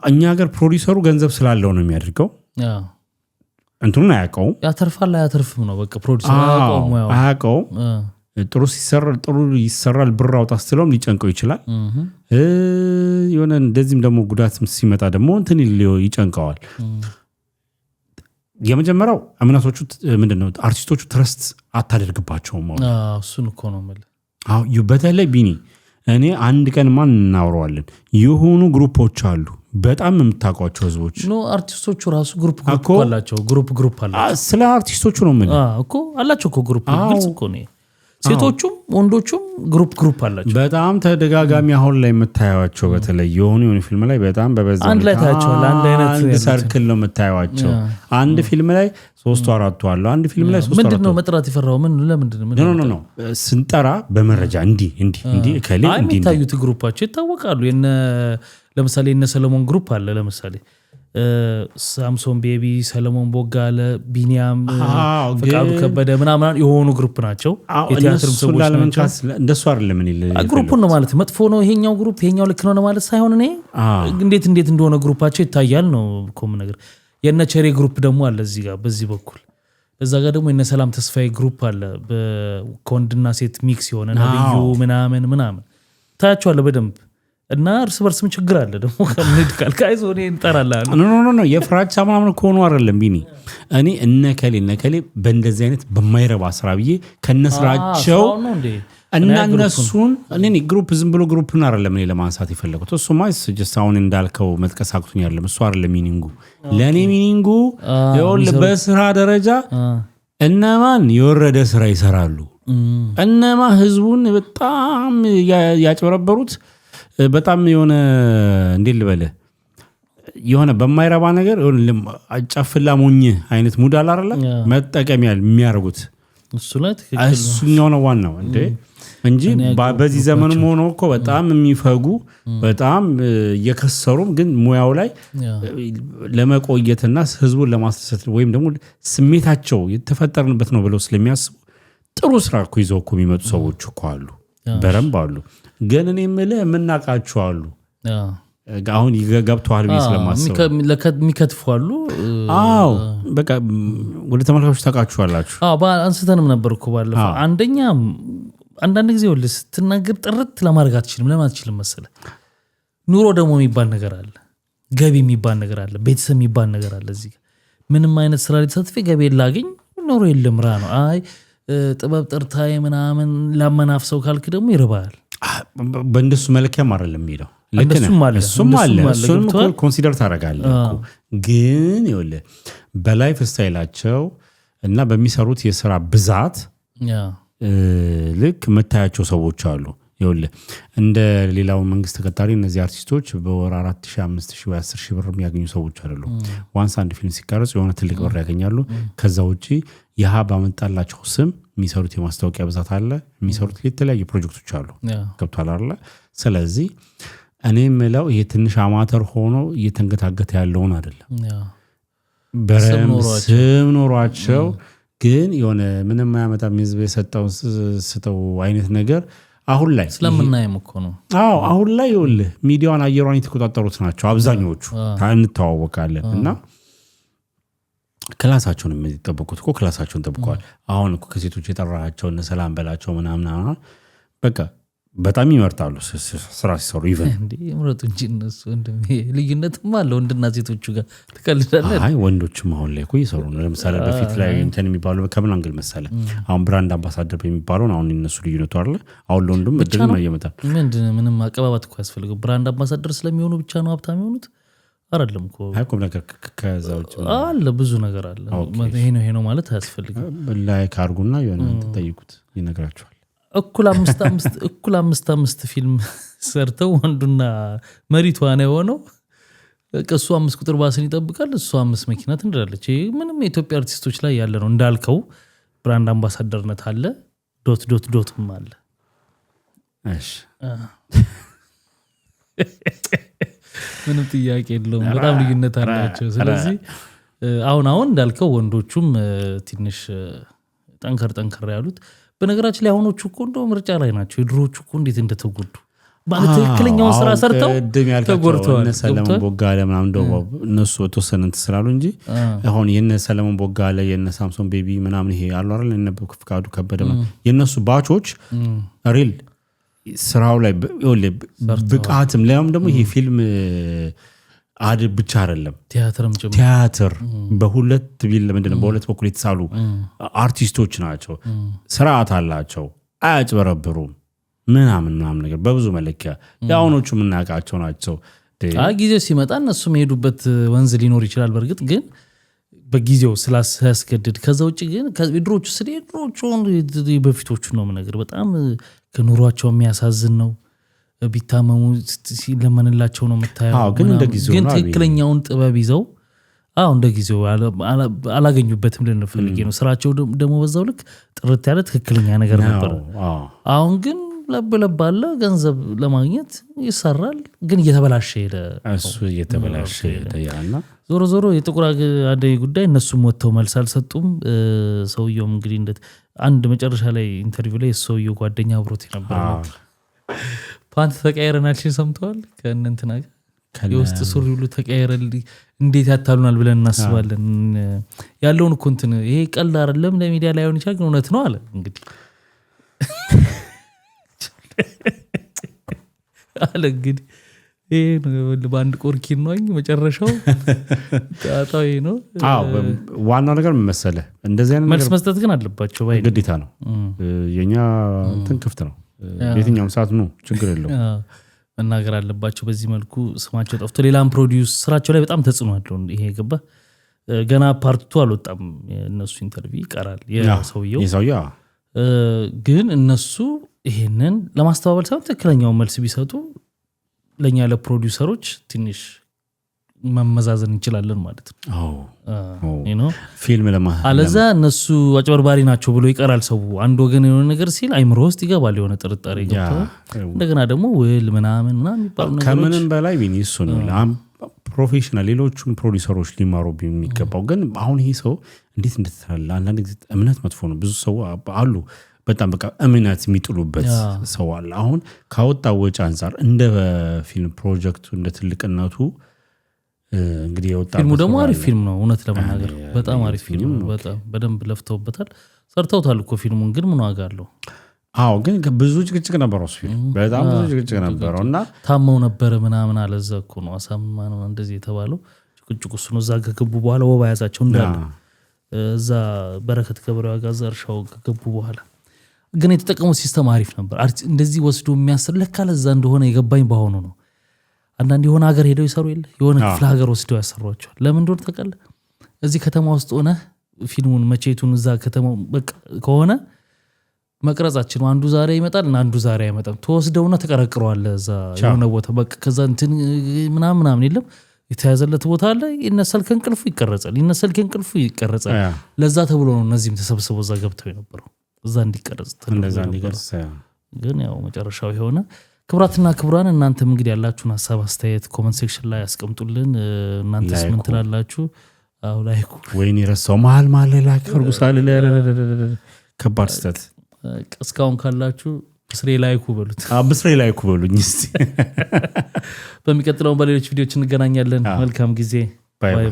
እኛ ሀገር ፕሮዲዩሰሩ ገንዘብ ስላለው ነው የሚያደርገው እንትኑን አያውቀውም ያተርፋል አያተርፍም ነው በቃ ፕሮዲዩሰር አያውቀውም ጥሩ ይሰራል ብር አውጣ ስትለውም ሊጨንቀው ይችላል የሆነ እንደዚህም ደግሞ ጉዳት ሲመጣ ደግሞ እንትን ይጨንቀዋል የመጀመሪያው እምነቶቹ ምንድነው አርቲስቶቹ ትረስት አታደርግባቸውም እሱን እኮ ነው ማለት በተለይ ቢኒ እኔ አንድ ቀን ማን እናወራዋለን የሆኑ ግሩፖች አሉ በጣም የምታውቋቸው ህዝቦች አርቲስቶቹ ራሱ ግሩፕ አላቸው ግሩፕ አላቸው ስለ አርቲስቶቹ ነው ምን እኮ አላቸው እኮ ግሩፕ ግልጽ እኮ ነው ሴቶቹም ወንዶቹም ግሩፕ አላቸው በጣም ተደጋጋሚ አሁን ላይ የምታዩዋቸው በተለይ የሆኑ ፊልም ላይ በጣም በበዛ አንድ ላይ ታያቸዋል አንድ አይነት ሰርክል ነው የምታዩዋቸው አንድ ፊልም ላይ 3-4 አሉ አንድ ፊልም ላይ 3-4 ምንድነው መጥራት ይፈራው ለምንድነው ኖ ስንጠራ በመረጃ እንዲህ ከሌ እንዲህ የሚታዩት ግሩፓቸው ይታወቃሉ ለምሳሌ እነ ሰለሞን ግሩፕ አለ ለምሳሌ ሳምሶን ቤቢ ሰለሞን ቦጋለ ቢኒያም ፈቃዱ ከበደ ምናምን የሆኑ ግሩፕ ናቸው የቲያትርም ሰዎች ናቸው እንደሱ አይደለም ግሩፕ ነው ማለት መጥፎ ነው ይሄኛው ግሩፕ ይሄኛው ልክ ነው ማለት ሳይሆን እኔ እንዴት እንደሆነ ግሩፓቸው ይታያል ነው ኮም ነገር የነ ቸሬ ግሩፕ ደግሞ አለ እዚህ ጋር በዚህ በኩል እዛ ጋር ደግሞ የነ ሰላም ተስፋዬ ግሩፕ አለ በኮንድና ሴት ሚክስ የሆነ ነብዩ ምናምን ታያቸዋለህ በደንብ እና እርስ በርስም ችግር አለ ደግሞ ከምን ካልካይዞ እኔ እንጠራለን ኖ የፍራቻ ምናምን ኮኑ አይደለም ቢኒ እኔ እነከሌ በእንደዚህ አይነት በማይረባ ስራ ብዬ ከነስራቸው እና እነሱን እኔ ግሩፕ ዝም ብሎ ግሩፕን አይደለም እኔ ለማንሳት የፈለኩት እሱ ማይስ ጀስት አሁን እንዳልከው መጥቀስ አክቱኝ አይደለም እሱ አይደለም ሚኒንጉ ለኔ ሚኒንጉ ይኸውል በስራ ደረጃ እነማን የወረደ ስራ ይሰራሉ እነማ ህዝቡን በጣም ያጭበረበሩት በጣም የሆነ እንዴት ልበለ የሆነ በማይረባ ነገር ጨፍላ ሞኝ አይነት ሙድ አለ አይደል መጠቀሚያ የሚያርጉት እሱኛው ነው ዋናው እንጂ በዚህ ዘመንም ሆኖ እኮ በጣም የሚፈጉ በጣም እየከሰሩም ግን ሙያው ላይ ለመቆየትና ህዝቡን ለማስደሰት ወይም ደግሞ ስሜታቸው የተፈጠርንበት ነው ብለው ስለሚያስቡ ጥሩ ስራ እኮ ይዘው እኮ የሚመጡ ሰዎች እኮ አሉ በረምብ አሉ ግን እኔ የምልህ የምናውቃቸው አሉ አሁን ገብተዋል ብዬ ስለማስብ የሚከትፉ አሉ በቃ ወደ ተመልካቾች ታውቃችኋላችሁ አንስተንም ነበር እኮ ባለፈው አንዳንድ ጊዜ ወልስ ስትናገር ጥርት ለማድረግ አትችልም ለምን አትችልም መሰለህ ኑሮ ደግሞ የሚባል ነገር አለ ገቢ የሚባል ነገር አለ ቤተሰብ የሚባል ነገር አለ እዚህ ምንም አይነት ስራ ሊተሳትፍ ገቢ ላገኝ ኑሮ የለም ራ ነው ጥበብ ጥርታይ ምናምን ላመናፍሰው ካልክ ደግሞ ይርባል በእንደሱ መለኪያም አይደለም የሚለው እሱም አለ እሱም ኮንሲደር ታደርጋለህ ግን ይኸውልህ በላይፍ ስታይላቸው እና በሚሰሩት የስራ ብዛት ልክ መታያቸው ሰዎች አሉ ይኸውልህ እንደ ሌላው መንግስት ተቀጣሪ እነዚህ አርቲስቶች በወር 4,000 5,000 ወይ 10,000 ብር የሚያገኙ ሰዎች አይደሉም ዋንስ አንድ ፊልም ሲቀረጽ የሆነ ትልቅ ብር ያገኛሉ ከዛ ውጪ ያሃ ባመጣላቸው ስም የሚሰሩት የማስታወቂያ ብዛት አለ የሚሰሩት የተለያዩ ፕሮጀክቶች አሉ ገብቷል አይደል ስለዚህ እኔ የምለው ይሄ ትንሽ አማተር ሆኖ እየተንገታገተ ያለውን አይደለም በረም ስም ኖሯቸው ግን የሆነ ምንም ማያመጣም ህዝብ የሰጠው ስተው አይነት ነገር አሁን ላይ ስለምናየም እኮ ነው። አዎ አሁን ላይ ይኸውልህ ሚዲያውን አየሯን የተቆጣጠሩት ናቸው አብዛኞቹ እንተዋወቃለን እና ክላሳቸውን የሚጠብቁት እኮ ክላሳቸውን ጠብቀዋል። አሁን እኮ ከሴቶች የጠራቸው እነ ሰላም በላቸው ምናምን በቃ በጣም ይመርጣሉ ስራ ሲሰሩ ኢቨን እንዴ ምረጡ እንጂ እነሱ ልዩነትም አለ ወንድና ሴቶቹ ጋር ትቀልዳለህ። አይ ወንዶችም አሁን ላይ እኮ ይሰሩ ነው። ለምሳሌ በፊት ላይ እንትን የሚባለው ከምን አንግል መሰለ አሁን ብራንድ አምባሳደር የሚባለው አሁን እነሱ ልዩነቱ አይደለ አሁን ለወንዱም እድል ነው እየመጣ ምንም አቀባባት እኮ ያስፈልገው ብራንድ አምባሳደር ስለሚሆኑ ብቻ ነው ሀብታም የሆኑት አይደለም እኮ አይቆም ነገር ከዛው አለ ብዙ ነገር አለ። ይሄ ነው ማለት አያስፈልግም። ላይክ አድርጉና የሆነ ጠይቁት ይነግራችኋል። እኩል 5 ፊልም ሰርተው ወንዱና መሪቷ ነው የሆነው። እሱ 5 ቁጥር ባስን ይጠብቃል እሱ 5 መኪና ትንዳለች። ምንም የኢትዮጵያ አርቲስቶች ላይ ያለ ነው እንዳልከው ብራንድ አምባሳደርነት አለ ዶትም አለ። እሺ ምንም ጥያቄ የለውም። በጣም ልዩነት አላቸው። ስለዚህ አሁን እንዳልከው ወንዶቹም ትንሽ ጠንከር ያሉት በነገራችን ላይ አሁኖቹ እኮ እንደው ምርጫ ላይ ናቸው። የድሮቹ እኮ እንዴት እንደተጎዱ ማለት ትክክለኛውን ስራ ሰርተው ተጎድተዋል። ሰለሞን ቦጋለ ምናምን እንደው እነሱ ተወሰነ ስላሉ እንጂ አሁን የነ ሰለሞን ቦጋለ የነ ሳምሶን ቤቢ ምናምን ይሄ አሉ አይደል እነ ፍቃዱ ከበደ የነሱ ባቾች ሪል ስራው ላይ ብቃትም ላይም ደግሞ ይሄ ፊልም አድ ብቻ አይደለም ቲያትር በሁለት ቢል ምንድነው በሁለት በኩል የተሳሉ አርቲስቶች ናቸው። ስርዓት አላቸው አያጭበረብሩም ምናምን ነገር በብዙ መለኪያ ያውኖቹ ምናቃቸው ናቸው። ጊዜው ሲመጣ እነሱ የሚሄዱበት ወንዝ ሊኖር ይችላል በርግጥ ግን በጊዜው ስላስገድድ ከዛ ውጪ ግን ከድሮቹ በፊቶቹ ነው ነገር በጣም ከኑሯቸው የሚያሳዝን ነው። ቢታመሙ ሲለመንላቸው ነው የምታየው። ግን ትክክለኛውን ጥበብ ይዘው እንደ ጊዜው አላገኙበትም ልንፈልጌ ነው። ስራቸው ደግሞ በዛው ልክ ጥርት ያለ ትክክለኛ ነገር ነበር። አሁን ግን ለብ አለ ገንዘብ ለማግኘት ይሰራል ግን እየተበላሸ ሄደ። እሱ እየተበላሸ ሄደ ያና ዞሮ የጥቁር አደይ ጉዳይ እነሱም ወጥተው መልስ አልሰጡም። ሰውየውም እንግዲህ አንድ መጨረሻ ላይ ኢንተርቪው ላይ ሰውየው ጓደኛ አብሮት ነበር ፓንት ተቀያየረናል ሲል ሰምተዋል። ከእንትና ጋር የውስጥ ሱሪ ሁሉ ተቀያየረል እንዴት ያታሉናል ብለን እናስባለን ያለውን እኮ እንትን ይሄ ቀልድ አይደለም ለሚዲያ ላይ ሆነ ይችላል ግን እውነት ነው አለ። እንግዲህ ይሄ ነው በአንድ ቆርኪን ነው መጨረሻው ታጣው ነው። ዋናው ነገር ምን መሰለህ እንደዚህ አይነት መልስ መስጠት ግን አለባቸው ባይ ግዴታ ነው። የኛ እንትን ክፍት ነው የትኛውም ሰዓት ነው ችግር የለውም መናገር አለባቸው። በዚህ መልኩ ስማቸው ጠፍቶ ሌላም ፕሮዲዩስ ስራቸው ላይ በጣም ተጽዕኖ አለው። ይሄ ገባ ገና ፓርቱ አልወጣም እነሱ ኢንተርቪው ይቀራል የሰውየው ግን እነሱ ይሄንን ለማስተባበል ሳይሆን ትክክለኛውን መልስ ቢሰጡ ለኛ ለፕሮዲዩሰሮች ትንሽ መመዛዘን እንችላለን ማለት ነው። ፊልም አለዛ እነሱ አጭበርባሪ ናቸው ብሎ ይቀራል ሰው። አንድ ወገን የሆነ ነገር ሲል አይምሮ ውስጥ ይገባል የሆነ ጥርጣሬ ገብቷል። እንደገና ደግሞ ውል ምናምን የሚባሉ ነገሮች ከምንም በላይ ቢኒሱ ነው ፕሮፌሽናል ሌሎቹም ፕሮዲዩሰሮች ሊማሩ የሚገባው። ግን አሁን ይሄ ሰው እንዴት እንደተላላ አንዳንድ ጊዜ እምነት መጥፎ ነው። ብዙ ሰው አሉ በጣም በቃ እምነት የሚጥሉበት ሰው አለ። አሁን ካወጣ ወጪ አንፃር እንደ ፊልም ፕሮጀክቱ እንደ ትልቅነቱ እንግዲህ የወጣ ፊልሙ ደግሞ አሪፍ ፊልም ነው እውነት ለመናገር በጣም አሪፍ ፊልም ነው። በጣም በደንብ ለፍተውበታል ሰርተውታል እኮ ፊልሙን ግን ምን ዋጋ አለው? ግን ብዙ ጭቅጭቅ ነበረው ፊልም በጣም ብዙ ጭቅጭቅ ነበረው እና ታመው ነበረ ምናምን አለዛ እኮ ነው አሳማን እንደዚህ የተባለው ጭቅጭቁ እሱ ነው። እዛ ከገቡ በኋላ ወባ ያዛቸው እንዳለ እዛ በረከት ከበረዋ ጋር እርሻው ከገቡ በኋላ ግን የተጠቀሙት ሲስተም አሪፍ ነበር። እንደዚህ ወስዶ የሚያስር ለካ ለዛ እንደሆነ የገባኝ በአሁኑ ነው። አንዳንድ የሆነ ሀገር ሄደው ይሰሩ የለ የሆነ ክፍለ ሀገር ወስደው ያሰሯቸዋል። ለምን እንደሆነ ታውቃለህ? እዚህ ከተማ ውስጥ ሆነ ፊልሙን መቼቱን እዛ ከተማው በቃ ከሆነ መቅረጻችን አንዱ ዛሬ ይመጣል እና አንዱ ዛሬ አይመጣም ተወስደውና ተቀረቅረዋል እዛ የሆነ ቦታ በቃ ከዛ እንትን ምናምን የለም የተያዘለት ቦታ አለ። ይነሳል ከእንቅልፉ ይቀረጻል ለዛ ተብሎ ነው እነዚህም ተሰብስበው እዛ ገብተው የነበረው እዛ እንዲቀረጽ ግን ያው መጨረሻው የሆነ ክብራትና ክብራን እናንተም እንግዲህ ያላችሁን ሐሳብ አስተያየት ኮሜንት ሴክሽን ላይ አስቀምጡልን። እናንተስ ምን ትላላችሁ? አው ላይኩ ወይኔ ረሳው መሀል ላይክ አርጉ ሳለ ከባድ ስተት እስካሁን ካላችሁ ብስሬ ላይኩ በሉት ብስሬ ላይኩ በሉኝ እስቲ በሚቀጥለው በሌሎች ቪዲዮዎች እንገናኛለን መልካም ጊዜ ባይ ባይ